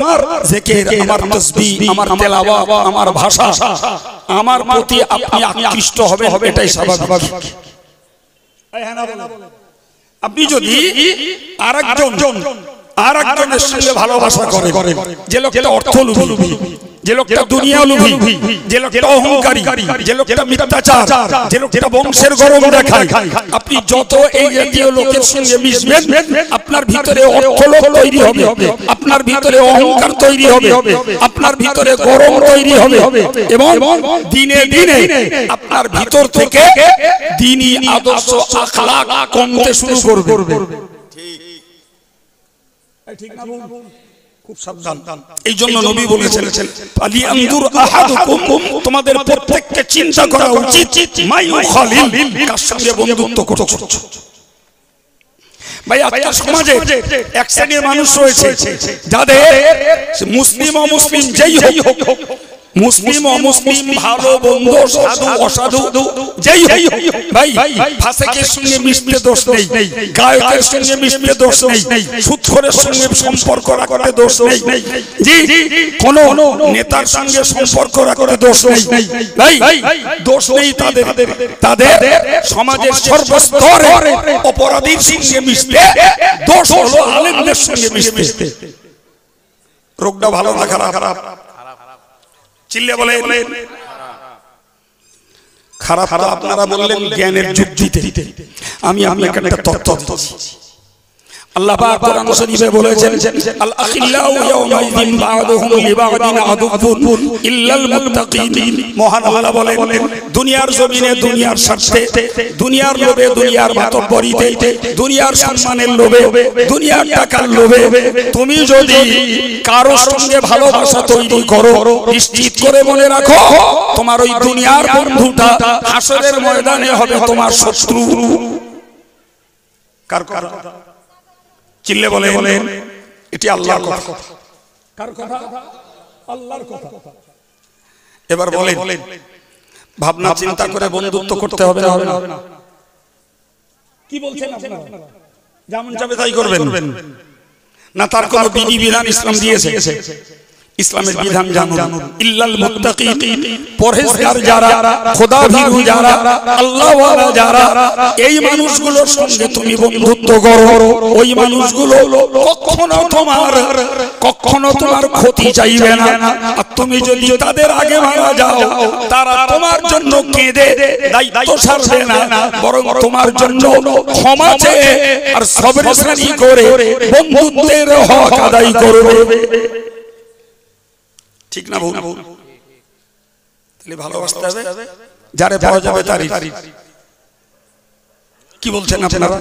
জিকির, আমার তাসবিহ, আমার তেলাওয়াত, আমার ভাষা, আমার প্রতি আপনি আকৃষ্ট হবেন, এটাই স্বাভাবিক। আপনি যদি আরেকজনের সঙ্গে ভালোবাসা করেন, যে লোকটা অর্থলোভী, যে লোকটা দুনিয়ালোভী, যে লোকটা অহংকারী, যে লোকটা মিথ্যাচার, যে লোকটা বংশের গরম দেখায়, আপনি যত এই জাতীয় লোকের সঙ্গে মিশবেন আপনার ভিতরে অর্থলোভ তৈরি হবে, আপনার ভিতরে অহংকার তৈরি হবে, আপনার ভিতরে গরম তৈরি হবে এবং দিনে দিনে আপনার ভিতর থেকে দ্বীনি আদর্শ আখলাক কমতে শুরু করবে। ঠিক না বল? খুব সাবধান। এই জন্য নবী বলেছেন ফালিয়ানজুর আহাদুকুম, তোমাদের প্রত্যেককে চিন্তা করা উচিত মাইউ খালিল, কার সঙ্গে বন্ধুত্ব করছো। ভাই আজকের সমাজে এক শ্রেণীর মানুষ রয়েছে যাদের মুসলিম অমুসলিম যেই হোক, মুসলিম অমুসলিম, ভালো বন্ধু সাধু অসাধু যেই হোক, ভাই ফাসিকের সঙ্গে মিশতে দোষ নেই, গায়কের সঙ্গে মিশতে দোষ নেই, সুদখোরের সঙ্গে সম্পর্ক রাখতে দোষ নেই, জি কোন নেতার সঙ্গে সম্পর্ক রাখতে দোষ নেই, ভাই দোষ নেই তাদের, তাদের সমাজের সর্বস্তরে অপরাধীর সঙ্গে মিশতে দোষ হলো আলেমদের সঙ্গে মিশতে। রোগটা ভালো না খারাপ? চিল্লে বলে খারাপ। আপনারা বললেন জ্ঞানের যুক্তিতে, আমি আপনাকে একটা তথ্য দিচ্ছি। আল্লাহ পাক কোরআন শরীফে বলেছেন আল আখিল্লাউ ইয়াওমাইযিন বা'দুহুম লিবা'দিন আদুবুন ইল্লাল মুত্তাকিন। মহান আল্লাহ বলেন দুনিয়ার জমিনে দুনিয়ার স্বার্থে, দুনিয়ার লোভে, দুনিয়ার মাতব্বরিতে, দুনিয়ার সম্মানের লোভে, দুনিয়ার টাকার লোভে তুমি যদি কারোর সঙ্গে ভালোবাসা তৈরি করো, নিশ্চিত করে মনে রাখো তোমার ওই দুনিয়ার বন্ধুটা হাসরের ময়দানে হবে তোমার শত্রু। কার কথা? চিল্লে বলেন এটি আল্লাহর কথা। কার কথা? আল্লাহর কথা। এবার বলেন ভাবনা চিন্তা করে বন্ধুত্ব করতে হবে না? কি বলছেন আপনারা? যেমন যাবে তাই করবেন না? তার কোনো বিধি বিধান ইসলাম দিয়েছে? ইসলামের বিধান জানুন। ইল্লাল মুত্তাকিন, পরহেজগার যারা, খোদাভীরু যারা, আল্লাহওয়ালা যারা, এই মানুষগুলোর সঙ্গে তুমি বন্ধুত্ব করো। ওই মানুষগুলো কখনো তোমার ক্ষতি চাইবে না। আর তুমি যদি তাদের আগে মারা যাও, তারা তোমার জন্য কেঁদে দায়িত্ব ছাড়বে না, বরং তোমার জন্য ক্ষমা চেয়ে আর সবরসানি করে বন্ধুত্বের হক আদায় করবে। ঠিক না ভুল? তাহলে ভালোবাসতে হবে যারে পাওয়া যাবে তারই। কি বলছেন আপনারা?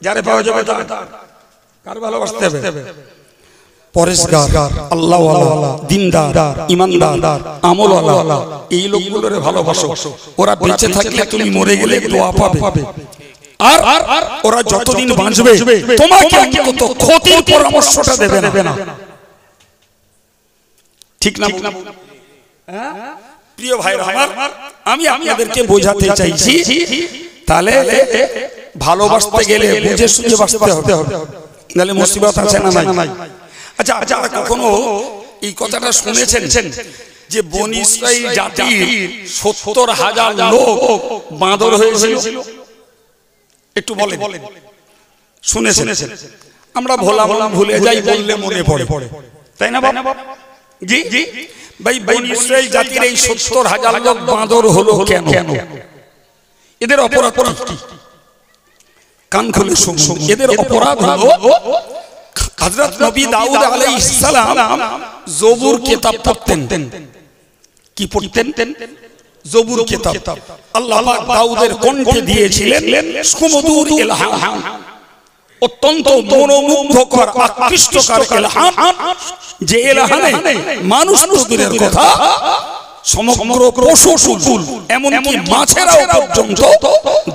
যারে পাওয়া যাবে তার। কার ভালোবাসতে হবে? পরেশগার, আল্লাহওয়ালা, দিনদার, ইমানদার, আমলওয়ালা, এই লোকগুলোরে ভালোবাসো। ওরা বেঁচে থাকলে তুমি মরে গেলে দোয়া পাবে। আর ওরা যতদিন বাঁচবে তোমাকে অন্তত ক্ষতির পরামর্শটা দেবে না। ঠিক না? প্রিয় ভাইরা আমার, আমি আপনাদেরকে বোঝাতে চাইছি তাহলে ভালোবাসতে গেলে বুঝে সুঝে বাঁচতে হবে, নাহলে মুসিবত আছে না নাই? আচ্ছা আপনারা কখনো এই কথাটা শুনেছেন যে বনী ইসরাইল জাতির ৭০,০০০ লোক বাঁদর হয়েছিল? একটু বলেন, শুনেছেন? আমরা ভুলে যাই, বললে মনে পড়ে, তাই না বাবা? জি ভাই, বনী ইসরাইল জাতির এই ৭০,০০০ লোক বাঁদর হলো কেন? এদের অপরাধ কি? কান খুলে শুনুন। এদের অপরাধ হলো হযরত নবী দাউদ আলাইহিস সালাম জবুর কিতাব পড়তেন। কি পড়তেন? জবুর কিতাব। আল্লাহ পাক দাউদের কণ্ঠে দিয়েছিলেন সুমধুর ইলহাম, অত্যন্ত মনোমুগ্ধকর আকৃষ্টকর ইলহাম, যে ইলহামে মানুষ তো দূরের কথা সমগ্র পশু কুল এমনকি মাছেরাও পর্যন্ত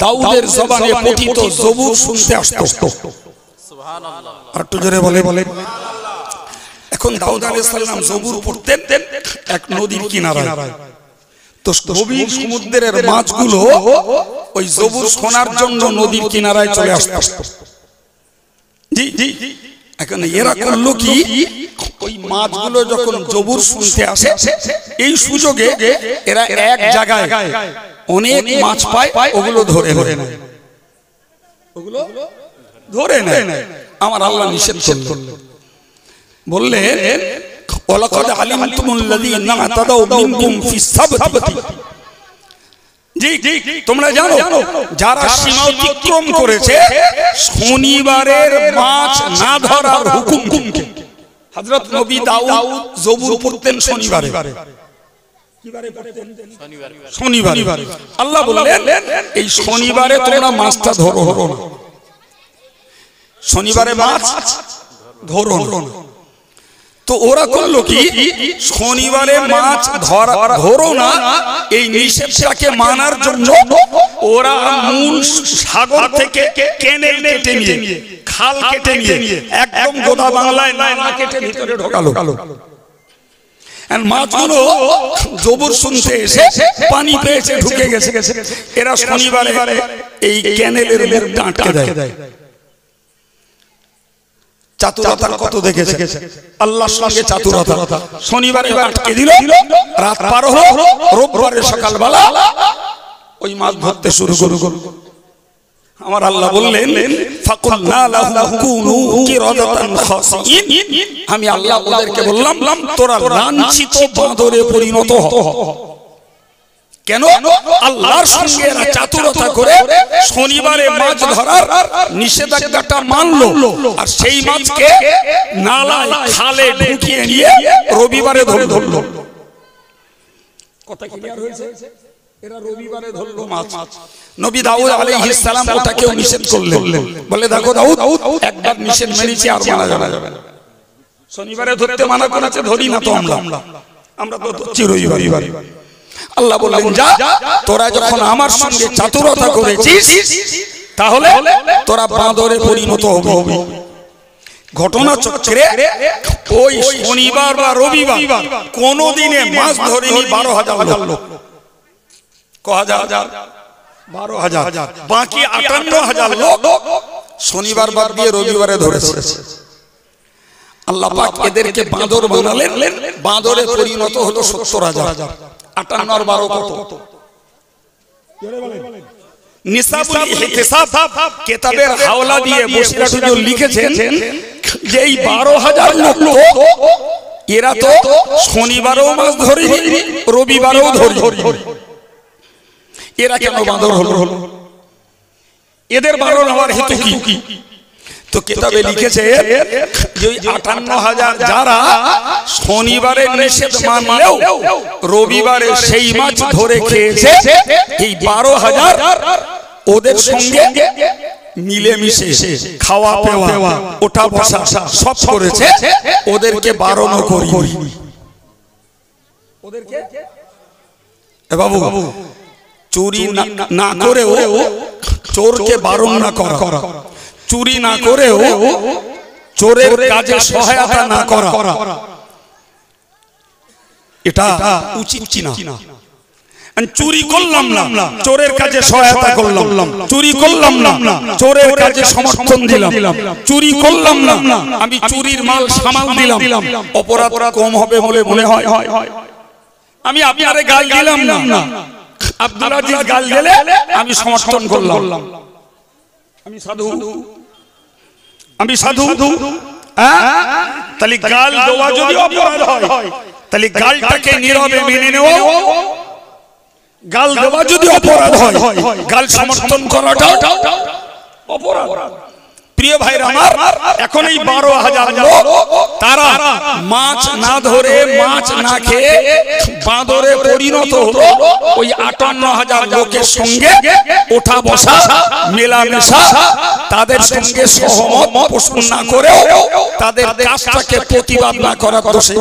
দাউদের জবানে পঠিত জবুর শুনতে আসতো। সুবহানাল্লাহ। আর একটু জোরে বলে। এখন দাউদ আলাইহিস সালাম জবুর পড়তেন এক নদীর কিনারায়। তো গভীর সমুদ্রের মাছগুলো ওই জবুর শোনার জন্য নদীর কিনারায় চলে আসতো। জি জি। এখন এরা করলো কি, ওই মাছগুলো যখন জবুর শুনতে আসে এই সুযোগে এরা এক জায়গায় অনেক মাছ পায়, ওগুলো ধরে নেয়। ওগুলো ধরে নেয়। আমার আল্লাহ নিষেধ করলেন, বললেন ওয়ালাকাদ আলিমতুমুল্লাযীনা আতাদাউ মিনকুম ফিস সাবতি। জি তোমরা জানো যারা সীমা অতিক্রম করেছে শনিবারের মাছ না ধরার হুকুমকে। হযরত নবী দাউদ জবুর পড়তেন শনিবারে। শনিবারে আল্লাহ বললেন এই শনিবারে তোমরা মাছটা ধরো না, শনিবারে মাছ ধরো না। তো ওরা করলো কি, শনিবারে মাছ ধরো না এই নিষেধটাকে মানার জন্য ওরা মূল সাগর থেকে কেনেল কেটে নিয়ে, খাল কেটে নিয়ে একদম গোদা বাংলায় না কেটে ভিতরে ঢোকালো। মাছগুলো জবুর শুনতে এসে পানি পেয়েছে, ঢুকে গেছে। এরা শনিবারে এই ক্যানেলের মুখটা আটকে দেয়। চাতুরতা কত দেখেছে আল্লাহর সঙ্গে চাতুরতা। শনিবারে আটকে দিল, রাত পার হলো, রোববারে সকালবেলা ওই মাছ ধরতে শুরু করল। আমার আল্লাহ বললেন ফাকুলনা লাহু কুনু কিরাদাতান খাসিন। আমি আল্লাহ ওদেরকে বললাম তোরা লাঞ্ছিত বাঁদরে পরিণত হ। কেন? আল্লাহর সঙ্গে এরা চাতুরতা করে শনিবারে মাছ ধরার নিষেধাজ্ঞাটা মানলো, আর সেই মাছকে নালায় খালে ঢুকিয়ে নিয়ে রবিবারে ধরলো। কথা ক্লিয়ার হয়েছে? এরা রবিবারে ধরলো মাছ। নবী দাউদ আলাইহিস সালাম ওটাকে নিষেধ করলেন, বলে দেখো দাউদ একবার নিষেধ মেনেছি, আর মানা যাবে না। শনিবারে ধরতে মানা করেছে, ধরি না তো আমরা তো ধরছি রবিবারে। আল্লাহ বললেন যা, তোরা যখন আমার সঙ্গে চাতুরতা করেছিস তাহলে তোরা বাঁদরে পরিণত হবি। ঘটনা চক্রে ওই শনিবার বা রবিবার কোন দিনে মাছ ধরেনি 12,000 লোক। কহাজার 12,000, বাকি 58,000 লোক শনিবার বাদ দিয়ে রবিবারে ধরেছে। আল্লাহ পাক এদেরকে বাঁদর বানালেন, বাঁদরে পরিণত হলো 70,000। 58 আর 12 কত? নিসাবুল ইহতিসাব কিতাবের হাওলা দিয়ে বসিরাট হুজুর লিখেছেন যে এই 12,000 লোক এরা তো শনিবারেও মাছ ধরে, রবিবারেও ধরে। এরা কেন বাঁদর হলো? এদের বাঁদর হওয়ার হেতু কি? তো কিতাবে লিখেছে যে 58,000 যারা শনিবারে নিষেধ মানলেও রবিবারে সেই মাছ ধরে খেয়েছে, এই 12,000 ওদের সঙ্গে মিলেমিশে খাওয়া পেওয়া ওঠা বসা সব করেছে, ওদেরকে বারণ করিনি। ওদেরকে বাবু চুরি না করেও চোরকে বারণ না করা, চুরি না করেও চোরের কাজে সহায়তা না করা, এটা উচিত কিনা? চুরি করলাম না, চোরের কাজে সহায়তা করলাম। চুরি করলাম না, চোরের কাজে সমর্থন দিলাম। চুরি করলাম না, আমি চুরির মাল সামাল দিলাম। অপরাধ কম হবে বলে মনে হয়? আমি আপনারে গাল দিলাম না, আব্দুল আজিজ গাল দিলে আমি সমর্থন করলাম। আমি সাধু। তাহলে গাল দেওয়া যদি অপরাধ হয়, তাহলে গালটাকে নীরবে মেনে নেওয়া। গাল দেওয়া যদি অপরাধ হয়, গাল সমর্থন করাটা অপরাধ। প্রিয় ভাইরা আমার, এখন এই 12,000 লোক তারা মাছ না ধরে, মাছ না খেয়ে বাঁদরে পরিণত হলো। ওই 58,000 লোকের সঙ্গে ওঠা বসা, মেলামেশা, তাদের সঙ্গে সহমত পোষণ না করেও তাদের কাজটাকে প্রতিবাদ না করার দোষে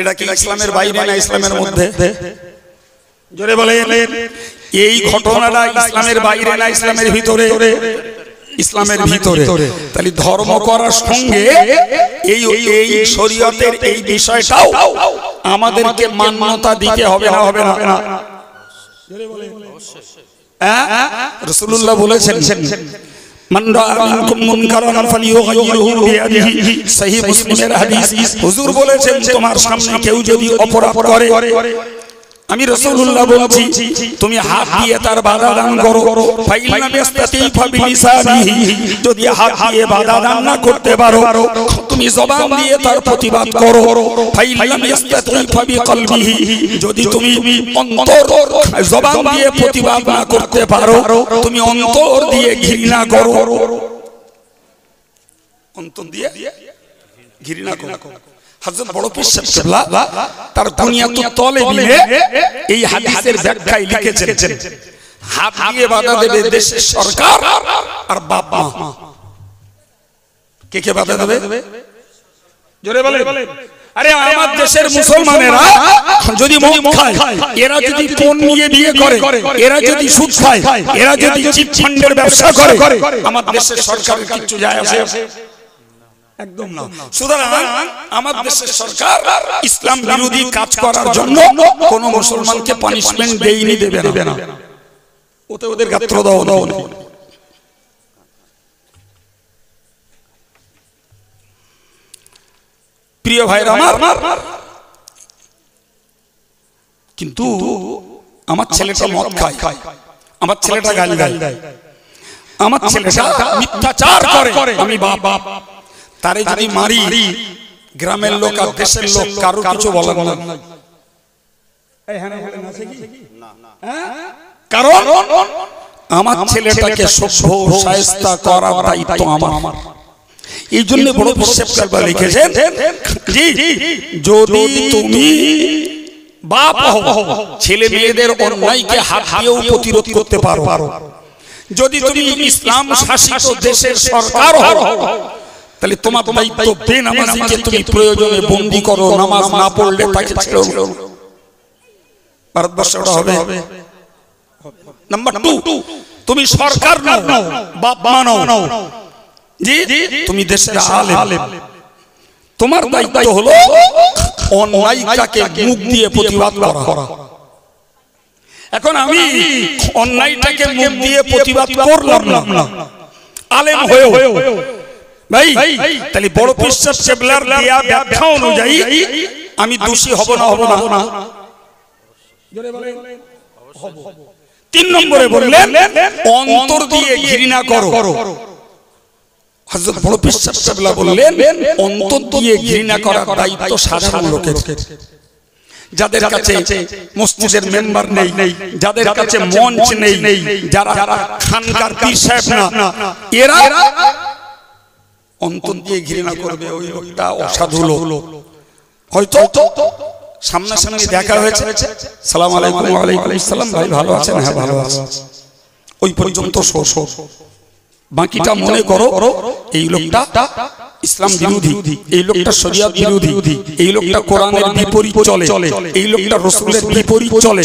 এটা কি ইসলামের বাইরে না ইসলামের মধ্যে? জোরে বলেন। এই ঘটনাটা ইসলামের বাইরে না ইসলামের ভিতরে? ইসলামের ভিতরে। তাহলে ধর্ম করার সঙ্গে এই এই শরীয়তের এই বিষয়টাও আমাদেরকে মান্যতা দিতে হবে না? হবে না? রাসূলুল্লাহ বলেছেন মান রাআ মিনকুম মুনকারান ফালিয়ুগাইয়িরহু বিয়াদিহি, সহিহ মুসলিমের হাদিস। হুজুর বলেছেন তোমার সামনে কেউ যদি অপরাধ করে, আমি রাসূলুল্লাহ বলছি তুমি হাত দিয়ে তার বাধা দান করো। ফাইল ইয়াস্তাতি ফাবিলিসানিহি, যদি হাত দিয়ে বাধা দান না করতে পারো তুমি জবান দিয়ে তার প্রতিবাদ করো। ফাইল ইয়াস্তাতি ফাবিকলবিহি, যদি তুমি অন্তর জবান দিয়ে প্রতিবাদ না করতে পারো তুমি অন্তর দিয়ে ঘৃণা করো। অন্তর দিয়ে ঘৃণা করো। হযরত বড় পীর সাহেব কিবলা তার দুনিয়াতুত তালেবিনে এই হাদিসের ব্যাখ্যায় লিখেছেন হাত দিয়ে বাধা দেবে দেশের সরকার আর বাপ মা। কে কে বাধা দেবে? জোরে বলেন। আরে আমার দেশের মুসলমানেরা যদি মদ খায়, এরা যদি পণ নিয়ে বিয়ে করে, এরা যদি সুদ খায়, এরা যদি চিট ফান্ডের ব্যবসা করে, আমার দেশের সরকারের কিছু যায় আসে? একদম না। সুতরাং আমার দেশের সরকার ইসলাম বিরোধী কাজ করার জন্য কোন মুসলমানকে পানিশমেন্ট দেয়নি, দেবে না। ওতে ওদের গাত্র দাও দাও। প্রিয় ভাইরা আমার, কিন্তু আমার ছেলেটা মদ খায়, আমার ছেলেটা গালি দেয়, আমার ছেলেটা মিথ্যাচার করে, আমি বাপ তারে যদি মারি গ্রামের লোক আর দেশের লোক কারো কিছু বলার না। কারণ আমার ছেলেটাকে সভ্য শায়েস্তা করার দায়িত্ব আমার। এই জন্য বড় বিশেষজ্ঞরা লিখেছেন জি, যদি তুমি বাপ হও, ছেলে মেয়েদের অন্যায়কে হাত দিয়েও প্রতিরোধ করতে পারো। যদি তুমি ইসলাম শাসিত দেশের সরকার হও, তাহলে তোমার দায়িত্ব বেনামাজিকে তুমি প্রয়োজনে বন্দী করো, নামাজ না পড়লে তাকে ছেড়ে দাও। ভারতবর্ষে ওটা হবে। নাম্বার 2, তুমি সরকার নাও, বাপ মা নাও, জি তুমি দেশের আলেম, তোমার দায়িত্ব হলো অন্যায়টাকে মুখ দিয়ে প্রতিবাদ করা। এখন আমি অন্যায়টাকে মুখ দিয়ে প্রতিবাদ করলাম না, আলেম হয়েও ভাই, তাহলে বড় পীর সাহেব কেবলার দেয়া ব্যাখ্যা অনুযায়ী আমি দোষী হব না? হব না? 3 নম্বরে বললেন অন্তর দিয়ে ঘৃণা করো। হযরত বড় পীর সাহেব কেবলা বললেন অন্তর দিয়ে ঘৃণা করার দায়িত্ব সাধারণ লোকের। যাদের কাছে মসজিদের মেম্বার নেই, যাদের কাছে মঞ্চ নেই, যারা খানকার পীর সাহেব না, এরা অন্তর দিয়ে ঘৃণা করবে। ওই লোকটা অসাধু লোক, হয়তো সামনাসামনি দেখা হয়েছে, সালাম আলাইকুম, ওয়ালাইকুম আসসালাম, ভাই ভালো আছেন? হ্যাঁ ভালো আছি, ওই পর্যন্ত শোষ। বাকিটা মনে করো এই লোকটা ইসলাম বিরোধী, এই লোকটা শরিয়ত বিরোধী, এই লোকটা কোরআনের বিপরীত চলে, এই লোকটা রাসূলের বিপরীত চলে।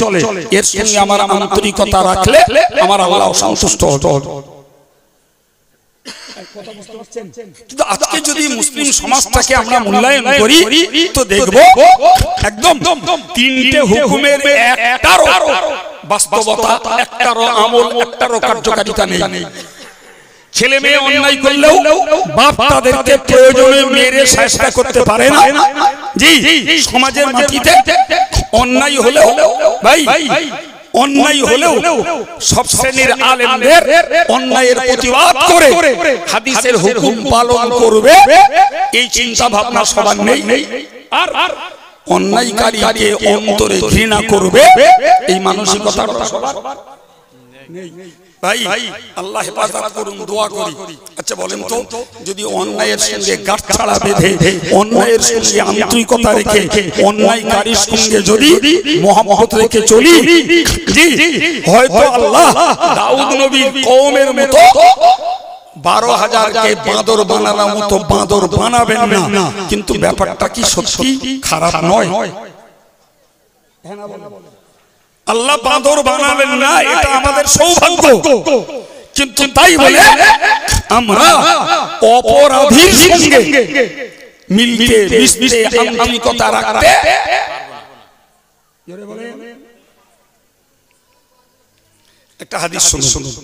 এর সঙ্গে আমার আন্তরিকতা রাখলে আমার আল্লাহ সন্তুষ্ট হবেন। কিন্তু আজকে যদি মুসলিম সমাজটাকে আমরা মূল্যায়ন করি তো দেখব একদম 3টে হুকুমের একটারও বাস্তবতা, একটারও আমল, একটারও কার্যকারিতা নেই। ছেলে মেয়ে অন্যায় করলেও বাপ তাদেরকে প্রয়োজনে মেরে শায়েস্তা করতে পারে না। জি, সমাজের মাটিতে অন্যায় হলেও ভাই, অন্যায় হলেও সব শ্রেণীর আলেমদের অন্যায়ের প্রতিবাদ করে হাদিসের হুকুম পালন করবে, এই চিন্তা ভাবনা সবার নেই। আর অন্যায়কারীকে অন্তরে ঘৃণা করবে, এই মানসিকতা সবার নেই। ভাই আল্লাহ হেফাজত করুন, দোয়া করি। আচ্ছা বলেন তো, যদি অন্যায়ের সঙ্গে গাঁটছাড়া বেঁধে, অন্যায়ের সঙ্গে আন্তরিকতা রেখে, অন্যায়কারীর সঙ্গে যদি মহব্বত রেখে চলি, জি হয়তো আল্লাহ দাউদ নবীর কওমের মতো 12,000 কে বাঁদর বানানোর মতো বাঁদর বানাবেন না, কিন্তু ব্যাপারটা কি সত্যি খারাপ নয়? আল্লাহ বাঁদর বানাবেন না, এটা আমাদের সৌভাগ্য, কিন্তু তাই বলে আমরা অপরাধীর সঙ্গে মিলতে মিশতে আন্তরিকতা রাখতে একটা হাদিস শুনুন।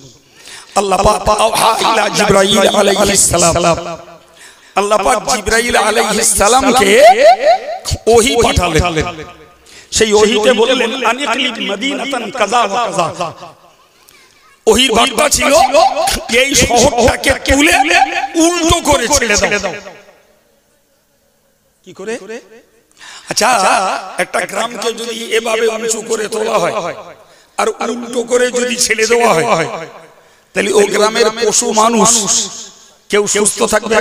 আল্লাহ পাক আওহা ইলা জিবরাইল আলাইহিস সালাম, আল্লাহ পাক জিবরাইল আলাইহিস সালামকে ওহী পাঠালেন। সেই ওহীতে বললেন আনিকলিব মদিনাতান কাযা ওয়া কাযা। ওহীর বার্তা ছিল এই শহরটাকে তুলে উল্টো করে ছেড়ে দাও। কি করে? আচ্ছা, একটা গ্রামকে যদি এভাবে উঁচু করে তোলা হয় আর উল্টো করে যদি ছেড়ে দেওয়া হয়, তাহলে ও গ্রামের পশু মানুষ কেউ সুস্থ থাকবে?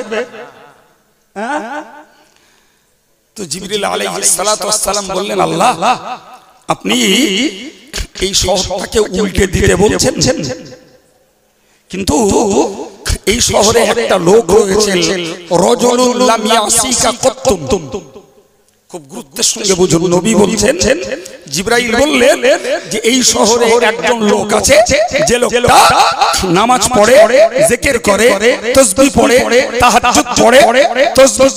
তো জিবরিল আলাইহিস সালাতু ওয়াস সালাম বললেন, আল্লাহ আপনি এই শহরটাকে উল্টে দিতে বলছেন, কিন্তু এই শহরে একটা লোক রয়েছে রাজুলুন লাম ইয়াসিকা কত্তুম। খুব গুরুত্বের সঙ্গে বুঝুন, নবী বলছেন, জিবরাইল বললেন যে এই শহরে একজন লোক আছে যে লোকটা নামাজ পড়ে, জিকির করে, তাসবিহ পড়ে, তাহাজ্জুদ পড়ে, তাসবিহ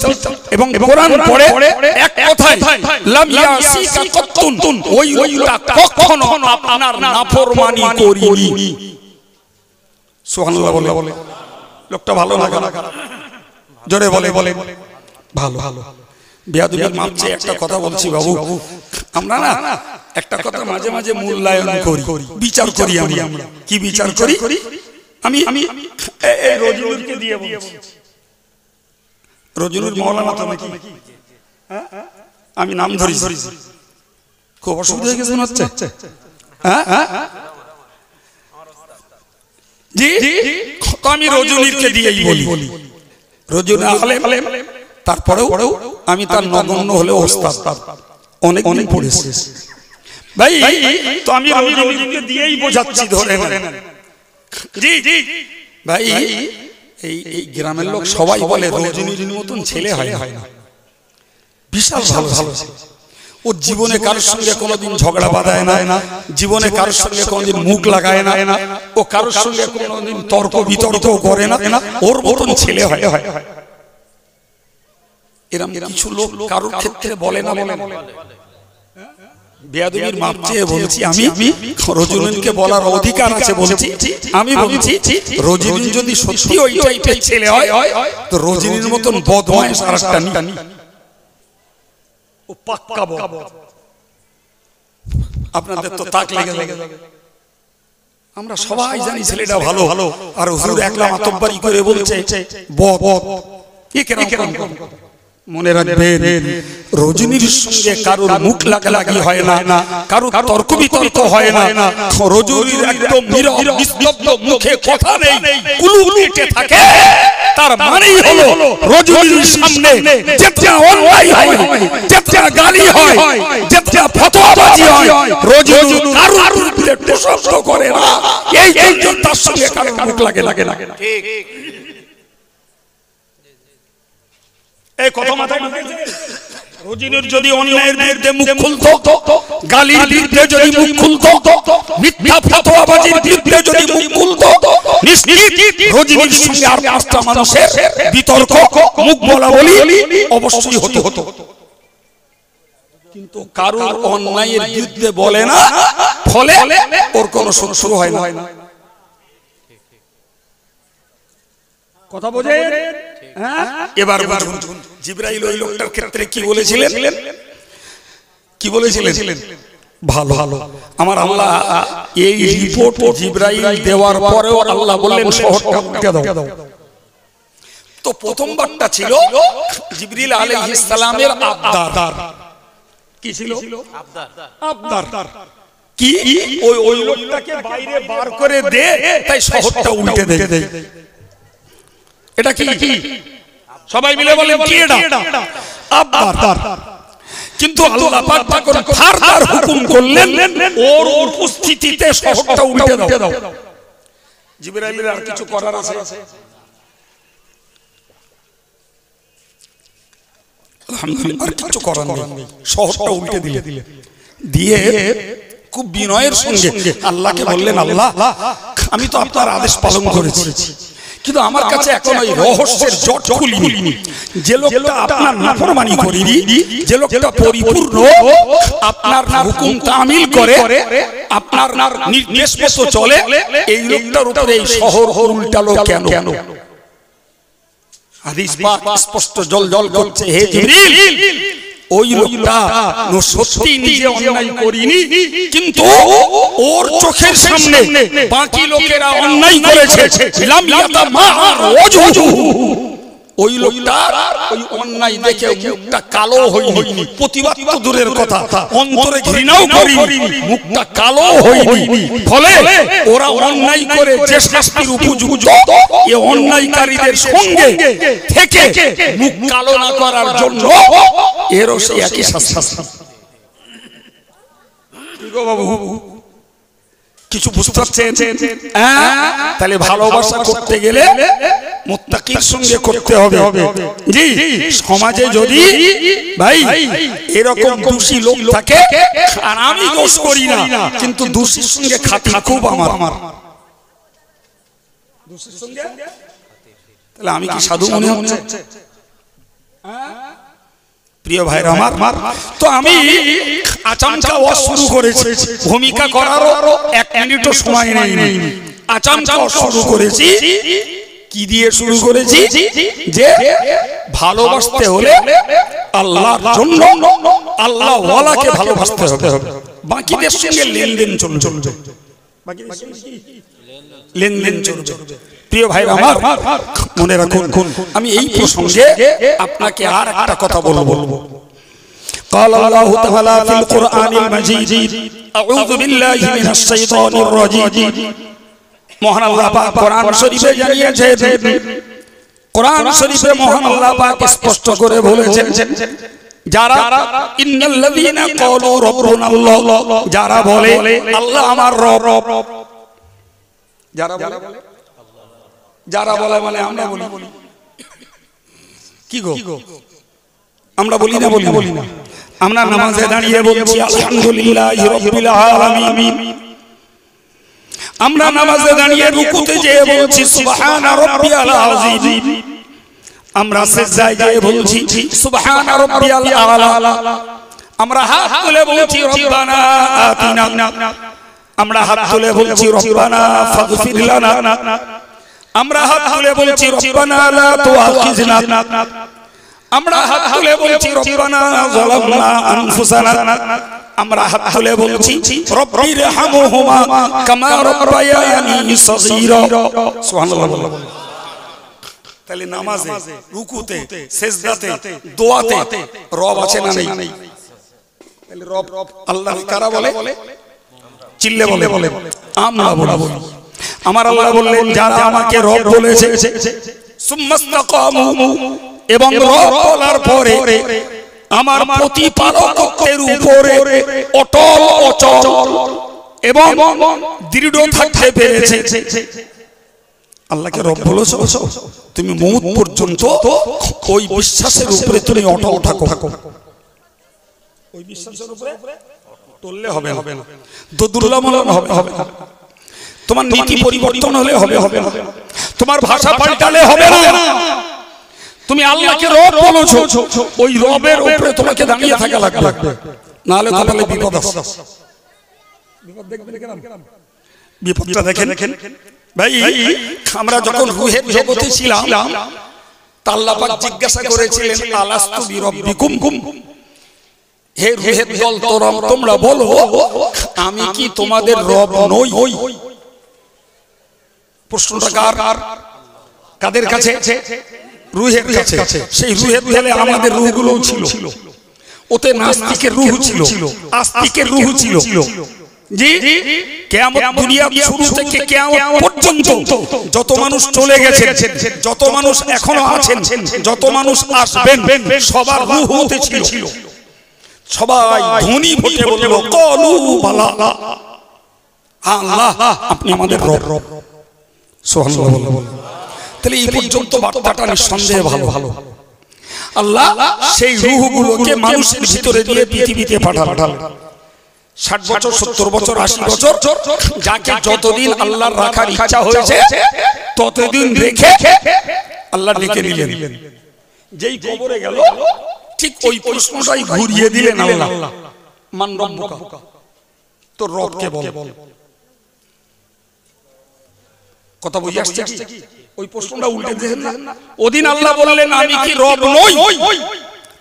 এবং কোরআন পড়ে, এক কথায় লাম ইয়াসিকা কত্তুন, ওই লোকটা কখনো আপনার নাফরমানি করেনি। সুবহানাল্লাহ বলে। লোকটা ভালো না খারাপ? জোরে বলে ভালো। বেয়াদবির মাপ চেয়ে একটা কথা বলছি বাবু, আমরা না একটা কথা মাঝে মাঝে মূল্যায়ন করি, বিচার করি। আমরা কি বিচার করি? আমি এই রজনীকে দিয়ে বলছি, রজনীর মাওলানা তো নাকি, আমি নাম ধরি, খুব অসুবিধা হয়ে গেছে মনে হচ্ছে। জি, তো আমি রজনীকে দিয়েই বলি। রজনী আলেম, তারপরেও আমি তার নগণ্য হলেও ওস্তাদ, অনেক পড়েছি ভাই। তো আমি রজনীকে দিয়েই বোঝাচ্ছি, ধরে জি ভাই। এই গ্রামের লোক সবাই বলে রজনীর মতন ছেলে হয় না, বিশাল ভালো। ও জীবনে কারোর সঙ্গে কোনোদিন ঝগড়া বাঁধায় না, জীবনে কারোর সঙ্গে কোনোদিন মুখ লাগায় না, ও কারোর সঙ্গে কোনোদিন তর্ক বিতর্ক করে না, ওর মতন ছেলে হয়। এরকম কিছু লোক কারোর ক্ষেত্রে বলে না। বেয়াদবির মাপ চেয়ে বলছি, আমি রজনীকে বলার অধিকার আছে বলছি। আমি বলছি রজনী যদি সত্যি ওই টাইপের ছেলে হয়, তো রজনীর মতন বদমাইশ আরেকটা নেই। ও পাক্কা বদ। আপনাদের তো তাক লেগে যাবে। আমরা সবাই জানি ছেলেটা ভালো, আর হুজুর একলা মাতব্বরি করে বলছে বদ। এ কেরকম? মনে রাখবেন, রজনীর সঙ্গে কারোর মুখ লাগালাগি হয় না, কারোর তর্ক বিতর্ক হয় না। রজনীর একদম নীরব নিস্তব্ধ, মুখে কথা নেই, কুলু কেটে থাকে, তার মানেই হলো রজনীর সামনে যেটা অন্যায় হয়, যেটা গালি হয়, যেটা ফতোয়াবাজি হয়, রজনী কারোর বিরুদ্ধে প্রশংসা করে না। এই জন্য তার সঙ্গে কারোর মুখ লাগে না। ঠিক। এই কথা মাথায় ঢুকেছে? রজনীর যদি অন্যায়ের বিরুদ্ধে মুখ খুলতো, গালির বিরুদ্ধে যদি মুখ খুলতো, মিথ্যা ফতোয়াবাজির বিরুদ্ধে যদি মুখ খুলতো, নিশ্চিত রজনীর সঙ্গে আর পাঁচটা মানুষের বিতর্ক, মুখ বলাবলি অবশ্যই হতো। কিন্তু কারোর অন্যায়ের বিরুদ্ধে বলে না, ফলে ওর কোনো শুরু হয় না। কথা বোঝে? এবার জিবরাইল ওই লোকটার ক্ষেত্রে কি বলেছিলেন? ভালো। আমার আল্লাহ এই রিপোর্ট জিবরাইল দেওয়ার পরেও আল্লাহ বললেন শহরটা উল্টে দাও। তো প্রথমবারটা ছিল জিবরিল আলাইহিস সালামের আবদার। কি ছিল? আবদার। কি ওই লোকটাকে বাইরে বার করে দে, তাই শহরটা উল্টে দে। এটা কি? সবাই মিলে বলেন কি এটা? আবদার। কিন্তু আল্লাহ পাক তখন ফারদার হুকুম করলেন, ওর উপস্থিতিতে শহরটা উল্টে দাও। জিবরাইলের আর কিছু করার আছে? আলহামদুলিল্লাহ, আর কিছু করার নেই, শহরটা উল্টে দিলে দিয়ে খুব বিনয়ের সঙ্গে আল্লাহকে বললেন, আল্লাহ আমি তো আপনার আদেশ পালন করেছি, কিন্তু আমার কাছে এখন ওই রহস্যের জট খুলিনি। যে লোকটা আপনার নাফরমানি করেনি, যে লোকটা পরিপূর্ণ আপনার হুকুম তামিল করে, আপনার নির্দেশ মতো চলে, এই লোকটার উপরে এই শহর উল্টালো কেন? হাদিস পাক স্পষ্ট জল করছে, হে জিবরিল, ওই লোকটা সত্যি নিজে অন্যায় করিনি, কিন্তু ওর চোখের সামনে বাকি লোকেরা অন্যায় করেছে, লাম ইয়াতামা ওয়াজহু, ওই লোকটা ওই অন্যায় দেখে মুখটা কালো হয়নি, প্রতিবাদ তো দূরের কথা, অন্তরে ঘৃণাও করিনি, মুখটা কালো হয়নি। ফলে ওরা অন্যায় করে যে শাস্তির উপযুক্ত, এই অন্যায়কারীদের সঙ্গে থেকে মুখ কালো না করার জন্য এরও সেই একই শাস্তি। বাবু কিছু বুঝতে পারছেন? তাহলে ভালোবাসা করতে গেলে মুত্তাকির সঙ্গে করতে হবে। জি, সমাজে যদি ভাই এরকম দোষী লোক থাকে, আর আমি দোষ করি না, কিন্তু দোষীর সঙ্গে খাতির খুব আমার, দোষীর সঙ্গে, তাহলে আমি কি সাধু মনে হচ্ছে? প্রিয় ভাইরা আমার, তো আমি আচমকা ওয়াজ শুরু করেছি, ভূমিকা করারও 1 মিনিটও সময় নেই, আচমকা শুরু করেছি। কি দিয়ে শুরু করেছি? যে ভালোবাসতে হলে আল্লাহর জন্য আল্লাহ ওয়ালাকে ভালোবাসতে হবে, বাকিদের সঙ্গে লেনদেন চলবে, লেনদেন চলবে। প্রিয় ভাই আমার, মনে রাখুন, আমি এই প্রসঙ্গে আপনাকে আর একটা কথা বলবো। قال الله تعالى في القرآن المجيد أعوذ بالله من الشيطان الرجيم, মহান আল্লাহ পাক কোরআন শরীফে জানিয়েছেন, কোরআন শরীফে মহান আল্লাহ পাক স্পষ্ট করে বলেছেন, যারা ইন্নাল্লাযীনা ক্বালু রাব্বুনা আল্লাহ, যারা বলে আল্লাহ আমার রব, যারা বলে মানে আমরা বলি কি গো, আমরা বলি না, আমরা নামাজে দাঁড়িয়ে বলছি আলহামদুলিল্লাহি রাব্বিল আলামিন, আমরা নামাজে দাঁড়িয়ে রুকুতে যেয়ে বলছি সুবহান রাব্বিয়াল আযীম, আমরা সিজদায় যেয়ে বলছি সুবহান রাব্বিয়াল আলা, আমরা হাত তুলে বলছি রব্বানা আতিনা, আমরা হাত তুলে বলছি রব্বানা ফাগফির লানা, আমরা হাত তুলে বলছি রব্বানা লা তুআখিযনা, আমরা হাত তুলে বলছি রব্বানা যালামনা আনফুসানা, আমরা হাত তুলে বলছি রব্বিরহামহুমা কামা রাব্বায়ানি সাগীরা। সুবহানাল্লাহ। তাহলে নামাজে, রুকুতে, সিজদাতে, দোয়াতে রব আছে না নেই? তাহলে রব আল্লাহ কারা বলে? চিল্লে বলে, আমরা বলি। আমার আল্লাহ বললেন, যারা আমাকে রব বলেছে সুম্মাস্তাকামু, এবং রব বলার পরে আমার প্রতিপালকের উপরে অটল অচল এবং দৃঢ় থাকতে পেরেছে। আল্লাহকে রব বলেছো, তুমি মউত পর্যন্ত ওই বিশ্বাসের উপরে তুমি অটল থাকো, ওই বিশ্বাসের উপরে টললে হবে না, দুর্লভমূলন হবে না, তোমার নীতি পরিবর্তন হলে হবে না, তোমার ভাষা পাল্টালে হবে না। তুমি আল্লাহকে রব বলেছো, ওই রবের উপরে তোমাকে দাঁড়িয়ে থাকা লাগবে, না হলে কপালে বিপদ আছে। বিপদ দেখবেন কেন? বিপদটা দেখেন ভাই, আমরা যখন রূহের জগতে ছিলাম, আল্লাহ পাক জিজ্ঞাসা করেছিলেন আলাস্তু বিরাব্বিকুম, হে রূহের দল তোমরা বলো আমি কি তোমাদের রব নই? প্রশ্নটা কাদের কাছে? রূহের কাছে। সেই রূহের দলে আমাদের রূহগুলো ছিল, ওতে নাস্তিকের রূহ ছিল, আস্তিকের রূহ ছিল। জি, কিয়ামত দুনিয়া শুরু থেকে কিয়ামত পর্যন্ত যত মানুষ চলে গেছেন, যত মানুষ এখনো আছেন, যত মানুষ আসবেন, সবার রূহ ওতে ছিল। সবাই ধ্বনি ভোটে বলল ক্বালু বালা, আল্লাহ আপনি আমাদের রব। সুবহানাল্লাহ। তাহলে এই পর্যন্ত বার্তাটা নিঃসন্দেহে ভালো। আল্লাহ সেই রূহগুলোকে মানুষের ভিতরে দিয়ে পৃথিবীতে পাঠালেন। 60 বছর, 70 বছর, 80 বছর, যাকে যতদিন আল্লাহর রাখার ইচ্ছা হয়েছে ততদিন রেখে আল্লাহ ডেকে নিলেন। যেই কবরে গেল ঠিক ওই প্রশ্নটাই ঘুরিয়ে দিলেন আল্লাহ, মান রব্বুকা, তোর রব কে বল। কথা বুঝে আসছে কি? ওই প্রশ্নটা উল্টে দিলেন না। ওদিন আল্লাহ বললেন আমি কি রব নই?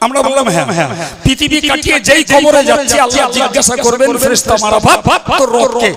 আমরা বললাম হ্যাঁ। পৃথিবী কাটিয়ে যেই কবরে যাচ্ছে আল্লাহ জিজ্ঞাসা করবেন ফেরেশতা মারফত তোর রব কে?